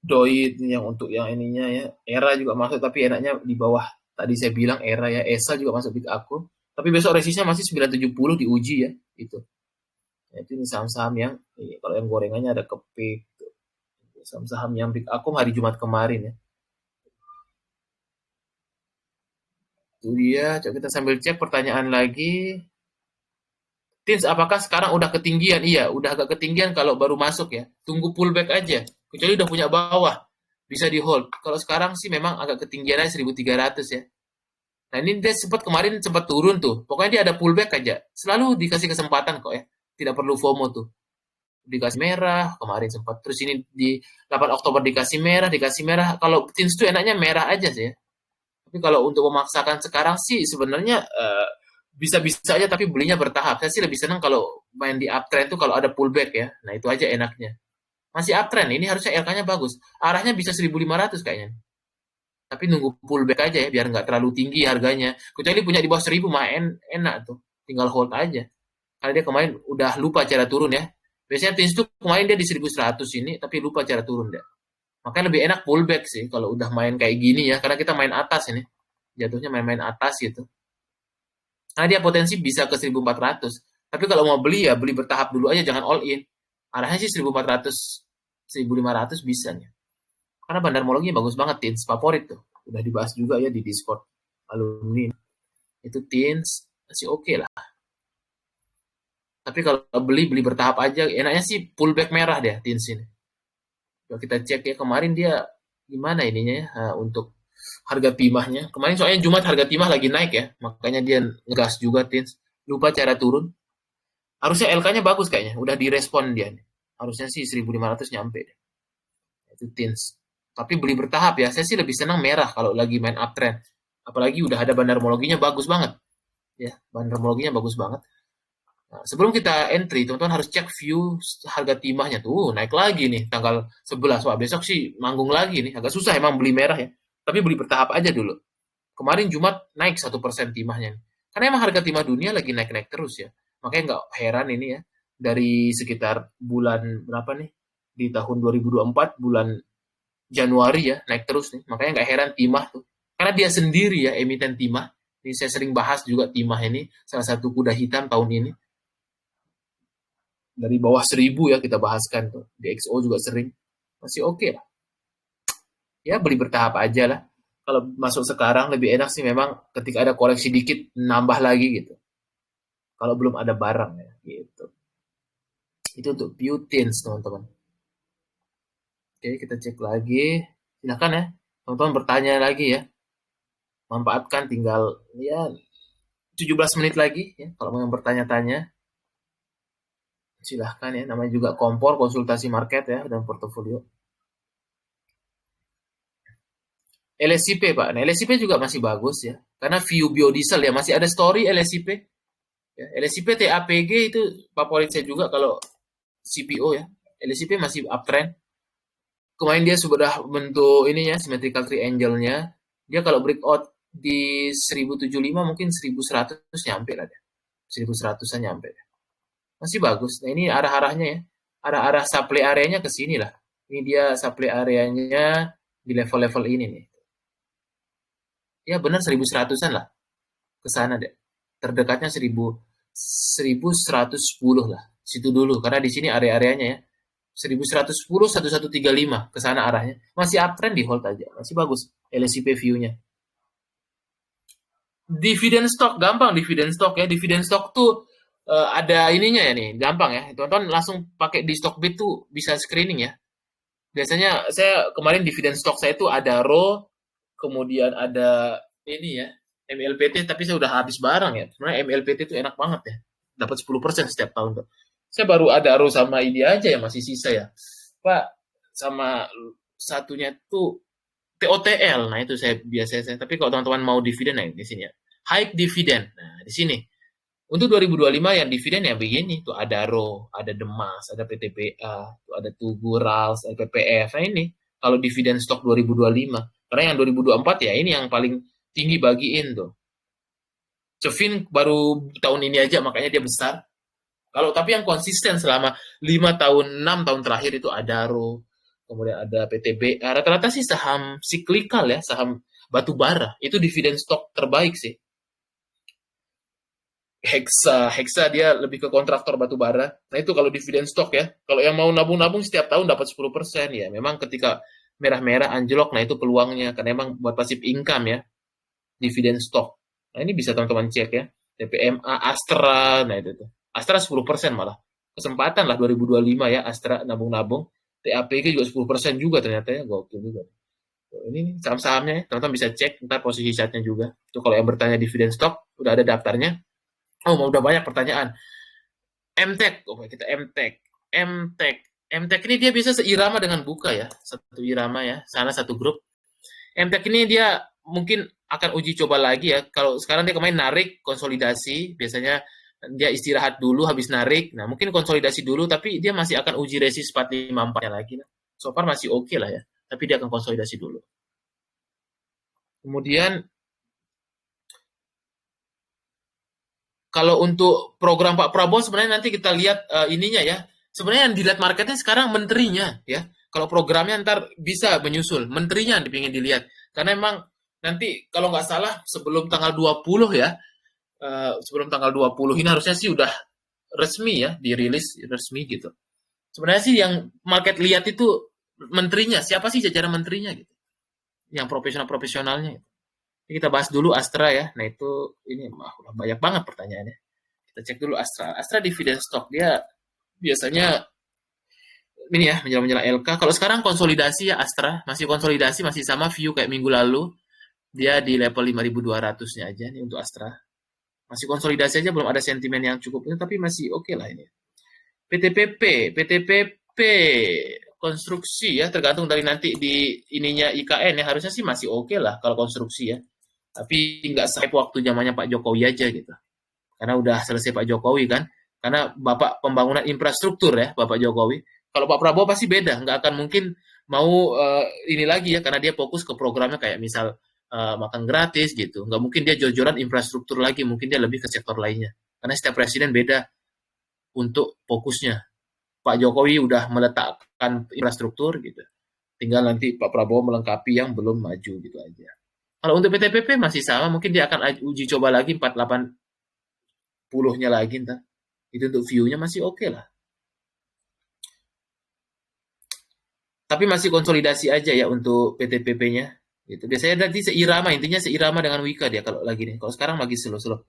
Doit yang untuk yang ininya ya. Era juga masuk tapi enaknya di bawah. Tadi saya bilang Era ya, ESA juga masuk big akum. Tapi besok resistnya masih 970 diuji ya, itu. Nah, itu ini saham-saham yang ini, kalau yang gorengannya ada kepik. Saham-saham yang big akum hari Jumat kemarin ya. Itu dia, coba kita sambil cek pertanyaan lagi. Tins, apakah sekarang udah ketinggian? Iya, udah agak ketinggian kalau baru masuk ya. Tunggu pullback aja. Kecuali udah punya bawah, bisa di hold. Kalau sekarang sih memang agak ketinggian aja 1.300 ya. Nah ini dia kemarin sempat turun tuh. Pokoknya dia ada pullback aja. Selalu dikasih kesempatan kok ya. Tidak perlu FOMO tuh. Dikasih merah, kemarin sempat. Terus ini di 8 Oktober dikasih merah. Kalau Tins tuh enaknya merah aja sih ya. Tapi kalau untuk memaksakan sekarang sih sebenarnya bisa-bisa aja tapi belinya bertahap. Saya sih lebih senang kalau main di uptrend tuh kalau ada pullback ya. Nah itu aja enaknya. Masih uptrend, ini harusnya LK-nya bagus. Arahnya bisa 1.500 kayaknya. Tapi nunggu pullback aja ya, biar nggak terlalu tinggi harganya. Kecuali punya di bawah 1.000 mah enak tuh. Tinggal hold aja. Karena dia kemarin udah lupa cara turun ya. Biasanya Tins tuh kemarin dia di 1.100 ini, tapi lupa cara turun dia. Makanya lebih enak pullback sih kalau udah main kayak gini ya. Karena kita main atas ini. Jatuhnya main-main atas gitu. Karena dia potensi bisa ke 1.400. Tapi kalau mau beli ya beli bertahap dulu aja, jangan all in. Arahnya sih 1.400, 1.500 bisa nih. Karena bandarmologinya bagus banget, Tins. Favorit tuh. Udah dibahas juga ya di Discord alumni. Itu Tins masih oke lah. Tapi kalau beli bertahap aja, enaknya sih pullback merah deh Tins ini. Kalau kita cek ya kemarin dia gimana ininya ya untuk harga timahnya. Kemarin soalnya Jumat harga timah lagi naik ya, makanya dia ngegas juga Tins. Lupa cara turun. Harusnya LK-nya bagus kayaknya, udah direspon dia. Harusnya sih 1.500 nyampe deh. Itu Tins. Tapi beli bertahap ya, saya sih lebih senang merah kalau lagi main uptrend. Apalagi udah ada bandarmologinya bagus banget. Ya, bandarmologinya bagus banget. Nah, sebelum kita entry, teman-teman harus cek view harga timahnya tuh naik lagi nih tanggal 11. Wah, besok sih manggung lagi nih. Agak susah emang beli merah ya. Tapi beli bertahap aja dulu. Kemarin Jumat naik 1% timahnya. Karena emang harga timah dunia lagi naik-naik terus ya. Makanya nggak heran ini ya. Dari sekitar bulan berapa nih? Di tahun 2024, bulan Januari ya, naik terus nih. Makanya nggak heran timah tuh. Karena dia sendiri ya, emiten timah. Ini saya sering bahas juga timah ini. Salah satu kuda hitam tahun ini. Dari bawah 1.000 ya kita bahaskan tuh. Di XO juga sering. Masih oke lah. Ya beli bertahap aja lah. Kalau masuk sekarang lebih enak sih memang ketika ada koreksi dikit nambah lagi gitu. Kalau belum ada barang ya gitu. Itu untuk Butins teman-teman. Oke kita cek lagi. Silakan ya teman-teman bertanya lagi ya. Manfaatkan tinggal ya 17 menit lagi ya kalau mau bertanya-tanya. Silahkan ya, namanya juga kompor konsultasi market ya dan portofolio. LSIP Pak, nah LSIP juga masih bagus ya, karena view biodiesel ya masih ada story LSIP. Ya, LSIP TAPG itu favorit saya juga kalau CPO ya. LSIP masih uptrend. Kemarin dia sudah bentuk ini ya symmetrical triangle-nya. Dia kalau breakout di 1075 mungkin 1100 nyampe lah dia. 1100-an nyampe. Masih bagus. Nah, ini arah-arahnya ya. Arah-arah supply areanya ke sini lah. Ini dia supply areanya di level-level ini nih. Ya benar 1100-an lah. Ke sana deh. Terdekatnya 1110 lah. Situ dulu karena di sini area-areanya ya. 1110 1135 ke sana arahnya. Masih uptrend di hold aja. Masih bagus LSIP view-nya. Dividen stock gampang dividen stock ya. Dividen stock tuh ada ininya ya nih, gampang ya. Teman-teman langsung pakai di Stockbit tuh bisa screening ya. Biasanya saya kemarin dividen stock saya itu ada RO, kemudian ada ini ya, MLPT, tapi saya udah habis barang ya. Sebenarnya MLPT itu enak banget ya. Dapat 10% setiap tahun tuh. Saya baru ada RO sama ini aja yang masih sisa ya. Pak, sama satunya tuh TOTL. Nah, itu saya biasanya. Tapi kalau teman-teman mau dividen, nah di sini ya. High dividend. Nah, di sini. Untuk 2025 yang dividen ya begini. Tuh ada RO, ada Demas, ada PTPA, tuh ada Tugu, Rals, ada PPF. Nah, ini kalau dividen stok 2025. Karena yang 2024 ya ini yang paling tinggi bagiin tuh. Cevin baru tahun ini aja makanya dia besar. Kalau tapi yang konsisten selama 5 tahun, 6 tahun terakhir itu ada RO, kemudian ada PTBA. Rata-rata sih saham siklikal ya, saham batu bara. Itu dividen stok terbaik sih. Hexa dia lebih ke kontraktor batu bara. Nah itu kalau dividen stok ya. Kalau yang mau nabung-nabung setiap tahun dapat 10% ya. Memang ketika merah-merah anjlok, nah itu peluangnya. Karena memang buat pasif income ya, dividen stok. Nah ini bisa teman-teman cek ya. TPMA, Astra, nah itu tuh. Astra 10% malah. Kesempatan lah 2025 ya, Astra nabung-nabung. TAPG juga 10% juga ternyata ya, gokil juga. Ini saham-sahamnya ya, teman-teman bisa cek ntar posisi chartnya juga. Itu kalau yang bertanya dividen stok, udah ada daftarnya. Oh, udah banyak pertanyaan. MTech, oke kita MTech. MTech. MTech ini dia bisa seirama dengan Buka ya, satu irama ya, sana satu grup. MTech ini dia mungkin akan uji coba lagi ya. Kalau sekarang dia kemarin narik konsolidasi, biasanya dia istirahat dulu habis narik. Nah, mungkin konsolidasi dulu tapi dia masih akan uji resist 454-nya lagi. So far masih oke lah ya, tapi dia akan konsolidasi dulu. Kemudian kalau untuk program Pak Prabowo sebenarnya nanti kita lihat ininya ya. Sebenarnya yang dilihat marketnya sekarang menterinya ya. Kalau programnya ntar bisa menyusul, menterinya yang dipingin dilihat. Karena emang nanti kalau nggak salah sebelum tanggal 20 ya, sebelum tanggal 20 ini harusnya sih udah resmi ya, dirilis resmi gitu. Sebenarnya sih yang market lihat itu menterinya, siapa sih jajaran menterinya gitu, yang profesional-profesionalnya. Kita bahas dulu Astra ya. Nah itu ini udah banyak banget pertanyaannya. Kita cek dulu Astra. Astra dividen stock dia biasanya ini ya menjelang-menjelang LK. Kalau sekarang konsolidasi ya Astra masih konsolidasi masih sama view kayak minggu lalu. Dia di level 5.200-nya aja nih untuk Astra. Masih konsolidasi aja belum ada sentimen yang cukup tapi masih oke lah ini. PTPP konstruksi ya tergantung dari nanti di ininya IKN ya harusnya sih masih oke lah kalau konstruksi ya. Tapi nggak hype waktu zamannya Pak Jokowi aja gitu. Karena udah selesai Pak Jokowi kan. Karena Bapak pembangunan infrastruktur ya Bapak Jokowi. Kalau Pak Prabowo pasti beda, nggak akan mungkin mau ini lagi ya karena dia fokus ke programnya kayak misal makan gratis gitu. Nggak mungkin dia jor-joran infrastruktur lagi, mungkin dia lebih ke sektor lainnya. Karena setiap presiden beda untuk fokusnya. Pak Jokowi udah meletakkan infrastruktur gitu. Tinggal nanti Pak Prabowo melengkapi yang belum maju gitu aja. Kalau untuk PTPP masih sama, mungkin dia akan uji coba lagi 480-nya lagi ntar. Itu untuk view-nya masih oke lah. Tapi masih konsolidasi aja ya untuk PTPP-nya. Gitu. Biasanya nanti seirama, intinya seirama dengan Wika dia kalau lagi nih. Kalau sekarang lagi slow-slow.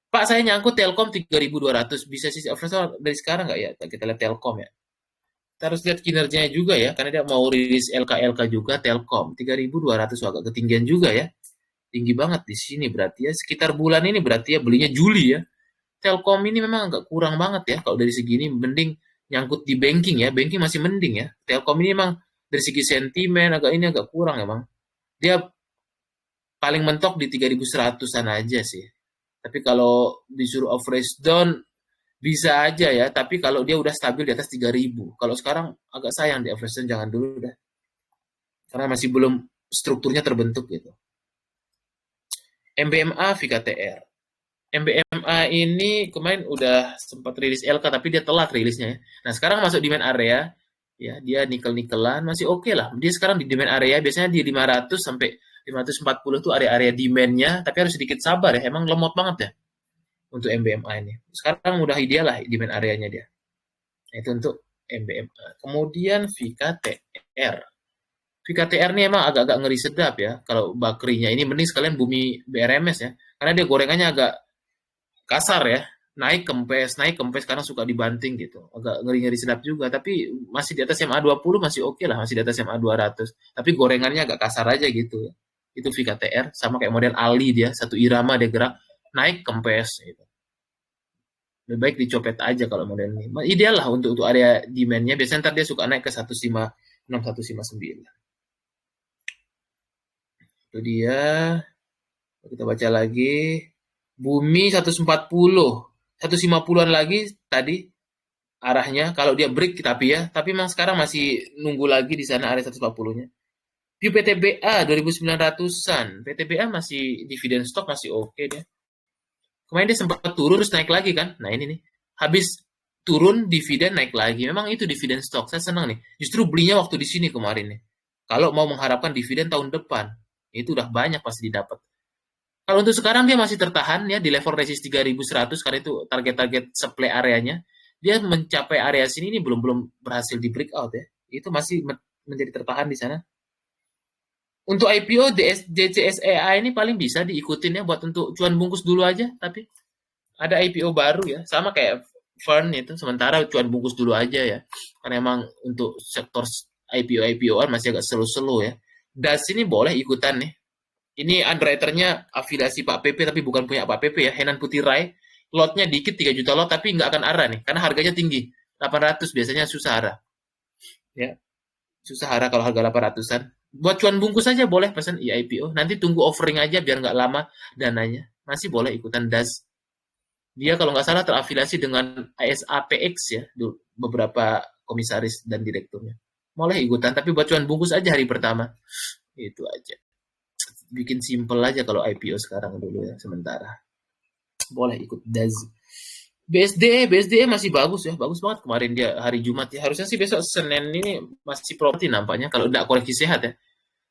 Pak, saya nyangkut Telkom 3.200. Bisa sih overall dari sekarang nggak ya? Kita lihat Telkom ya. Kita harus lihat kinerjanya juga ya. Karena dia mau rilis LK-LK juga Telkom. 3.200 agak ketinggian juga ya. Tinggi banget di sini berarti ya. Sekitar bulan ini berarti ya belinya Juli ya. Telkom ini memang agak kurang banget ya. Kalau dari segi ini mending nyangkut di banking ya. Banking masih mending ya. Telkom ini memang dari segi sentimen agak kurang emang. Dia paling mentok di 3.100-an aja sih. Tapi kalau disuruh average down bisa aja ya, tapi kalau dia udah stabil di atas 3.000. Kalau sekarang agak sayang di average down jangan dulu dah. Karena masih belum strukturnya terbentuk gitu. MBMA VKTR. MBMA ini kemarin udah sempat rilis LK tapi dia telat rilisnya ya. Nah, sekarang masuk demand area ya, dia nikel-nikelan masih oke lah. Dia sekarang di demand area biasanya di 500 sampai 540 tuh area-area demand-nya, tapi harus sedikit sabar ya. Emang lemot banget ya untuk MBMA ini. Sekarang udah ideal lah demand areanya dia. Nah, itu untuk MBMA. Kemudian VKTR. VKTR ini emang agak-agak ngeri sedap ya. Kalau bakrinya ini mending sekalian bumi BRMS ya. Karena dia gorengannya agak kasar ya. Naik kempes karena suka dibanting gitu. Agak ngeri-ngeri sedap juga. Tapi masih di atas MA20 masih oke lah. Masih di atas MA200. Tapi gorengannya agak kasar aja gitu ya. Itu VKTR. Sama kayak model Ali dia. Satu irama dia gerak. Naik kempes gitu. Lebih baik dicopet aja kalau model ini. Ideal lah untuk area demand-nya. Biasanya ntar dia suka naik ke 156, 159. Itu dia. Kita baca lagi. Bumi 140. 150-an lagi tadi arahnya. Kalau dia break tapi ya. Tapi memang sekarang masih nunggu lagi di sana area 140-nya. View PTBA 2.900-an. PTBA masih dividen stock masih oke dia. Kemarin dia sempat turun terus naik lagi kan. Nah ini nih. Habis turun dividen naik lagi. Memang itu dividen stock. Saya senang nih. Justru belinya waktu di sini kemarin nih. Kalau mau mengharapkan dividen tahun depan. Itu udah banyak pasti didapat. Kalau untuk sekarang dia masih tertahan ya di level resist 3.100 karena itu target-target supply areanya. Dia mencapai area sini ini belum berhasil di breakout ya. Itu masih menjadi tertahan di sana. Untuk IPO DCSEA ini paling bisa diikutin ya buat untuk cuan bungkus dulu aja. Tapi ada IPO baru ya. Sama kayak Fern itu. Sementara cuan bungkus dulu aja ya. Karena emang untuk sektor IPO-IPO-an masih agak slow-slow ya. DAS ini boleh ikutan nih. Ini underwriter-nya afiliasi Pak PP tapi bukan punya Pak PP ya. Henan Putirai. Lotnya dikit 3 juta lot tapi nggak akan arah nih. Karena harganya tinggi. 800 biasanya susah arah. Ya. Susah arah kalau harga 800-an. Buat cuan bungkus aja boleh pesan IPO. Nanti tunggu offering aja biar nggak lama dananya. Masih boleh ikutan DAS. Dia kalau nggak salah terafiliasi dengan ASAPX ya. Beberapa komisaris dan direkturnya. Boleh ikutan. Tapi buat cuan bungkus aja hari pertama. Itu aja. Bikin simple aja kalau IPO sekarang dulu ya. Sementara. Boleh ikut DAS. BSDE masih bagus ya. Bagus banget kemarin dia hari Jumat ya. Harusnya sih besok Senin ini masih properti nampaknya. Kalau tidak koreksi sehat ya.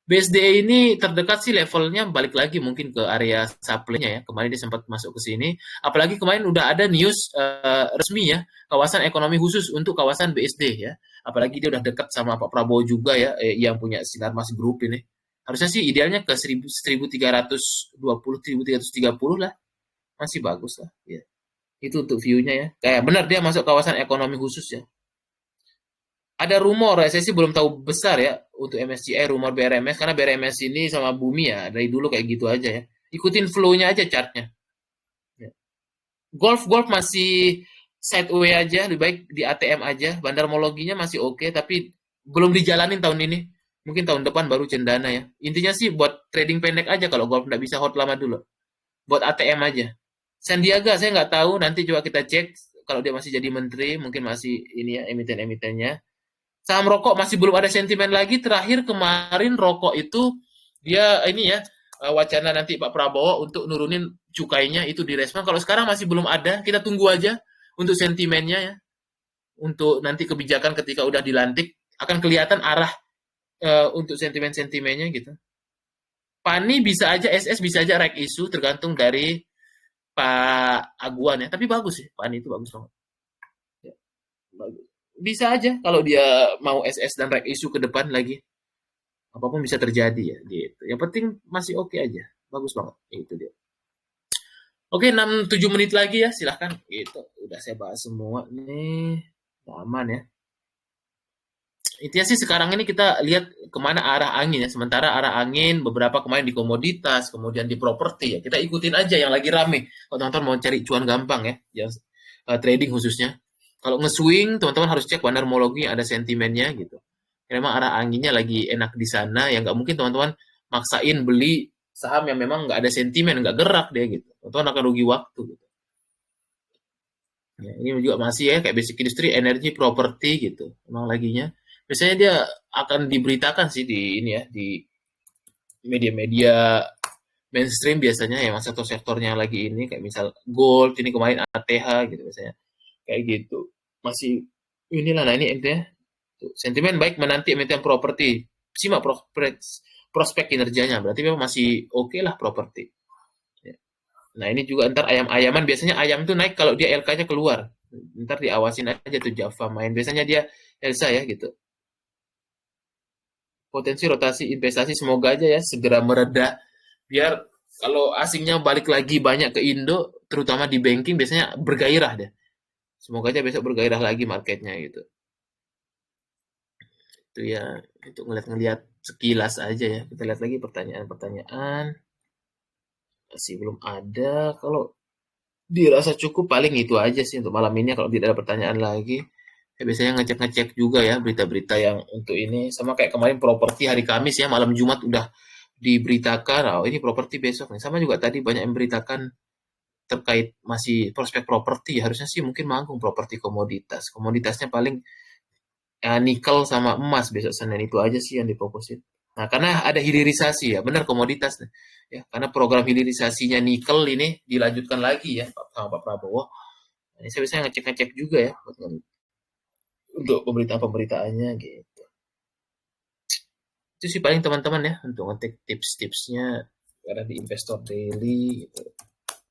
BSDE ini terdekat sih levelnya balik lagi mungkin ke area supply-nya ya. Kemarin dia sempat masuk ke sini. Apalagi kemarin udah ada news resmi ya, kawasan ekonomi khusus untuk kawasan BSD ya. Apalagi dia udah dekat sama Pak Prabowo juga ya, yang punya Sinarmas Group ini. Harusnya sih idealnya ke 1320, 1330 lah. Masih bagus lah. Ya. Itu untuk view-nya ya. Kayak benar dia masuk kawasan ekonomi khusus ya. Ada rumor ya, saya sih belum tahu besar ya untuk MSCI, rumor BRMS, karena BRMS ini sama Bumi ya dari dulu kayak gitu aja ya. Ikutin flow-nya aja chartnya. Ya. Golf masih sideway aja, lebih baik di ATM aja. Bandarmologinya masih oke, tapi belum dijalanin tahun ini. Mungkin tahun depan baru cendana ya. Intinya sih buat trading pendek aja kalau golf nggak bisa hot lama dulu. Buat ATM aja. Sandiaga saya nggak tahu, nanti coba kita cek kalau dia masih jadi menteri, mungkin masih ini ya emiten-emitennya. Saham rokok masih belum ada sentimen lagi. Terakhir kemarin rokok itu dia ini ya wacana nanti Pak Prabowo untuk nurunin cukainya itu direspon. Kalau sekarang masih belum ada, kita tunggu aja untuk sentimennya ya. Untuk nanti kebijakan ketika udah dilantik akan kelihatan arah untuk sentimen-sentimennya gitu. PANI bisa aja, SS bisa aja rek isu tergantung dari Pak Aguan ya. Tapi bagus sih, PANI itu bagus banget. Ya, bagus. Bisa aja kalau dia mau SS dan rek isu ke depan lagi. Apapun bisa terjadi ya gitu. Yang penting masih oke aja. Bagus banget. Itu dia. Oke, 6-7 menit lagi ya, silahkan. Gitu. Udah saya bahas semua nih. Aman ya. Intinya sih sekarang ini kita lihat kemana arah angin ya. Sementara arah angin beberapa kemarin di komoditas, kemudian di properti ya. Kita ikutin aja yang lagi rame. Kalau teman-teman mau cari cuan gampang ya, yang trading khususnya. Kalau nge-swing, teman-teman harus cek bandarmologi ada sentimennya gitu. Memang arah anginnya lagi enak di sana, yang nggak mungkin teman-teman maksain beli saham yang memang nggak ada sentimen, nggak gerak dia gitu. Teman-teman akan rugi waktu gitu. Ya, ini juga masih ya kayak basic industry, energi, properti gitu. Memang laginya. Biasanya dia akan diberitakan sih di ini ya di media-media mainstream biasanya ya sektor-sektornya lagi ini kayak misal gold ini kemarin ATH gitu biasanya kayak gitu masih inilah nah ini intinya sentimen baik menanti emiten properti simak prospek kinerjanya berarti memang masih oke lah properti. Nah ini juga ntar ayam-ayaman biasanya ayam tuh naik kalau dia LK-nya keluar ntar diawasin aja tuh Java main biasanya dia Elsa ya gitu. Potensi rotasi investasi semoga aja ya segera mereda biar kalau asingnya balik lagi banyak ke Indo terutama di banking biasanya bergairah deh semoga aja besok bergairah lagi marketnya gitu itu ya untuk ngeliat-ngeliat sekilas aja ya kita lihat lagi pertanyaan-pertanyaan masih belum ada kalau dirasa cukup paling itu aja sih untuk malam ini kalau tidak ada pertanyaan lagi saya biasanya ngecek-ngecek juga ya berita-berita yang untuk ini sama kayak kemarin properti hari Kamis ya malam Jumat udah diberitakan oh ini properti besok nih sama juga tadi banyak yang beritakan terkait masih prospek properti harusnya sih mungkin manggung properti komoditasnya paling nikel sama emas besok Senin itu aja sih yang difokusin nah karena ada hilirisasi ya benar komoditas ya karena program hilirisasinya nikel ini dilanjutkan lagi ya sama Pak Prabowo nah, ini saya bisa ngecek-ngecek juga ya untuk pemberitaan-pemberitaannya gitu itu sih paling teman-teman ya untuk ngetik tips-tipsnya karena di Investor Daily gitu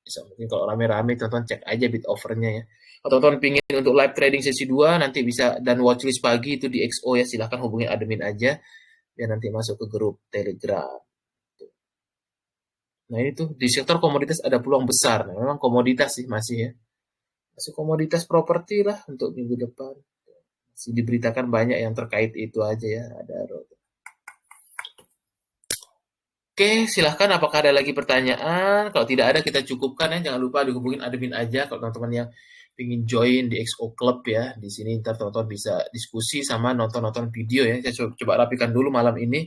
bisa mungkin kalau rame-rame teman-teman cek aja bit offernya ya kalau teman-teman pingin untuk live trading sesi 2 nanti bisa dan watchlist pagi itu di XO ya silahkan hubungi admin aja biar nanti masuk ke grup Telegram nah ini tuh di sektor komoditas ada peluang besar nah, memang komoditas sih masih ya masih komoditas properti lah untuk minggu depan masih diberitakan banyak yang terkait itu aja ya ada Oke, silahkan apakah ada lagi pertanyaan? Kalau tidak ada kita cukupkan ya. Jangan lupa dihubungin admin aja kalau teman-teman yang ingin join di XO Club ya. Di sini ntar teman-teman bisa diskusi sama nonton-nonton video ya. Saya coba rapikan dulu malam ini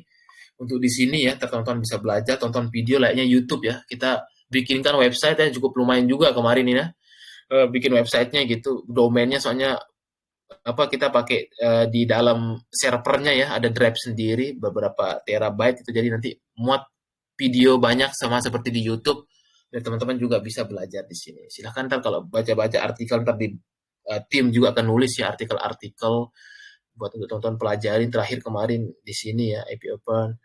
untuk di sini ya. Teman-teman bisa belajar tonton video layaknya YouTube ya. Kita bikinkan website ya cukup lumayan juga kemarin ini ya. Bikin websitenya gitu, domainnya soalnya apa kita pakai di dalam servernya ya ada drive sendiri beberapa terabyte itu jadi nanti muat video banyak sama seperti di YouTube dan teman-teman juga bisa belajar di sini. Silahkan ntar kalau baca-baca artikel ntar di tim juga akan nulis ya artikel-artikel buat untuk teman-teman pelajarin terakhir kemarin di sini ya IP Open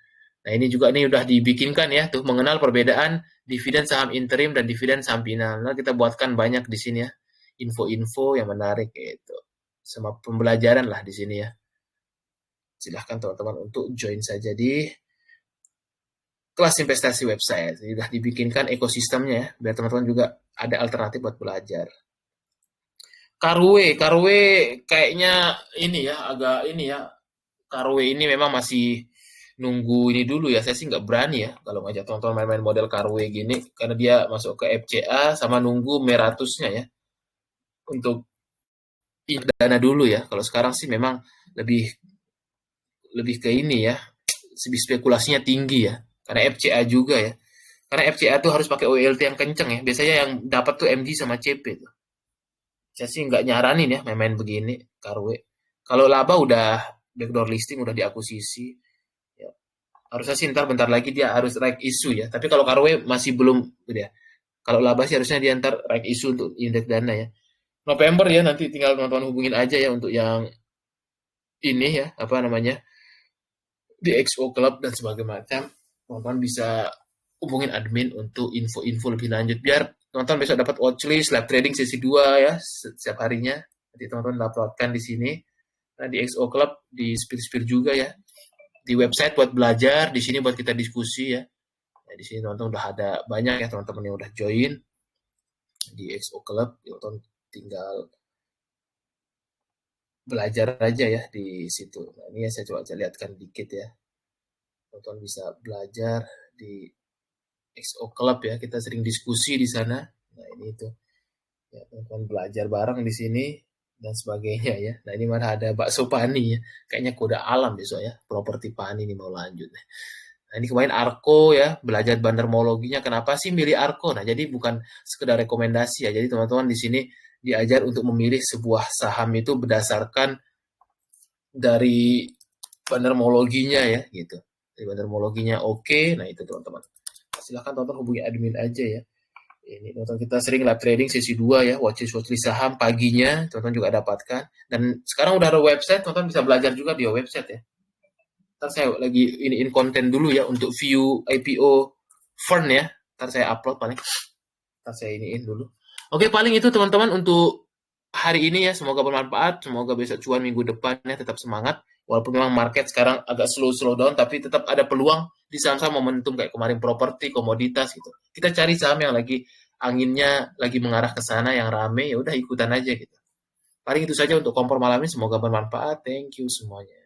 Nah, ini juga nih udah dibikinkan ya, tuh mengenal perbedaan dividen saham interim dan dividen saham final. Nah, kita buatkan banyak di sini ya, info-info yang menarik gitu. Sama pembelajaran lah di sini ya. Silahkan teman-teman untuk join saja di kelas investasi website. Jadi sudah dibikinkan ekosistemnya ya, biar teman-teman juga ada alternatif buat belajar. Karwe kayaknya ini ya, agak ini ya. Karwe ini memang masih nunggu ini dulu ya. Saya sih nggak berani ya kalau ngajak teman-teman main-main model Karwe gini, karena dia masuk ke FCA sama nunggu Meratusnya ya untuk dana dulu ya. Kalau sekarang sih memang lebih lebih ke ini ya, spekulasinya tinggi ya. Karena FCA juga ya. Karena FCA tuh harus pakai OLT yang kenceng ya. Biasanya yang dapat tuh MG sama CP tuh. Saya sih nggak nyaranin ya main-main begini, Karwe. Kalau laba udah backdoor listing, udah diakuisisi. Ya. Harusnya sih ntar bentar lagi dia harus right issue ya. Tapi kalau Karwe masih belum, gitu ya. Kalau laba sih harusnya dia ntar right issue untuk indeks dana ya. November ya, nanti tinggal teman-teman hubungin aja ya untuk yang ini ya, apa namanya, di XO Club dan sebagainya macam. Teman-teman bisa hubungin admin untuk info-info lebih lanjut. Biar teman-teman besok dapat watchlist, live trading sesi 2 ya, setiap harinya. Nanti teman-teman dapatkan di sini. Nah, di XO Club, di Spir-Spir juga ya. Di website buat belajar, di sini buat kita diskusi ya. Nah, di sini teman-teman udah ada banyak ya teman-teman yang udah join di XO Club. Teman-teman tinggal belajar aja ya di situ. Nah, ini ya saya coba lihatkan dikit ya. Teman-teman bisa belajar di XO Club ya. Kita sering diskusi di sana. Nah, ini itu. Ya, teman-teman belajar bareng di sini dan sebagainya ya. Nah, ini mana ada bakso Pani ya. Kayaknya kode alam besok ya. Properti Pani ini mau lanjut. Nah, ini kemarin Arko ya, belajar bandarmologinya. Kenapa sih milih Arko? Nah, jadi bukan sekedar rekomendasi ya. Jadi teman-teman di sini diajar untuk memilih sebuah saham itu berdasarkan dari bandarmologinya ya gitu. Dari bandarmologinya oke, nah itu teman-teman. Silahkan teman-teman hubungi admin aja ya. Ini teman-teman kita sering live trading sesi 2 ya, watchlist saham paginya, teman-teman juga dapatkan. Dan sekarang udah ada website, teman-teman bisa belajar juga di website ya. Ntar saya lagi iniin konten dulu ya untuk view IPO Fern ya. Ntar saya upload paling. Ntar saya iniin dulu. Oke, paling itu teman-teman untuk hari ini ya. Semoga bermanfaat. Semoga besok cuan minggu depannya tetap semangat. Walaupun memang market sekarang agak slow down, tapi tetap ada peluang di saham-saham momentum kayak kemarin properti, komoditas gitu. Kita cari saham yang lagi anginnya lagi mengarah ke sana yang rame, ya udah ikutan aja gitu. Paling itu saja untuk kompor malam ini. Semoga bermanfaat. Thank you semuanya.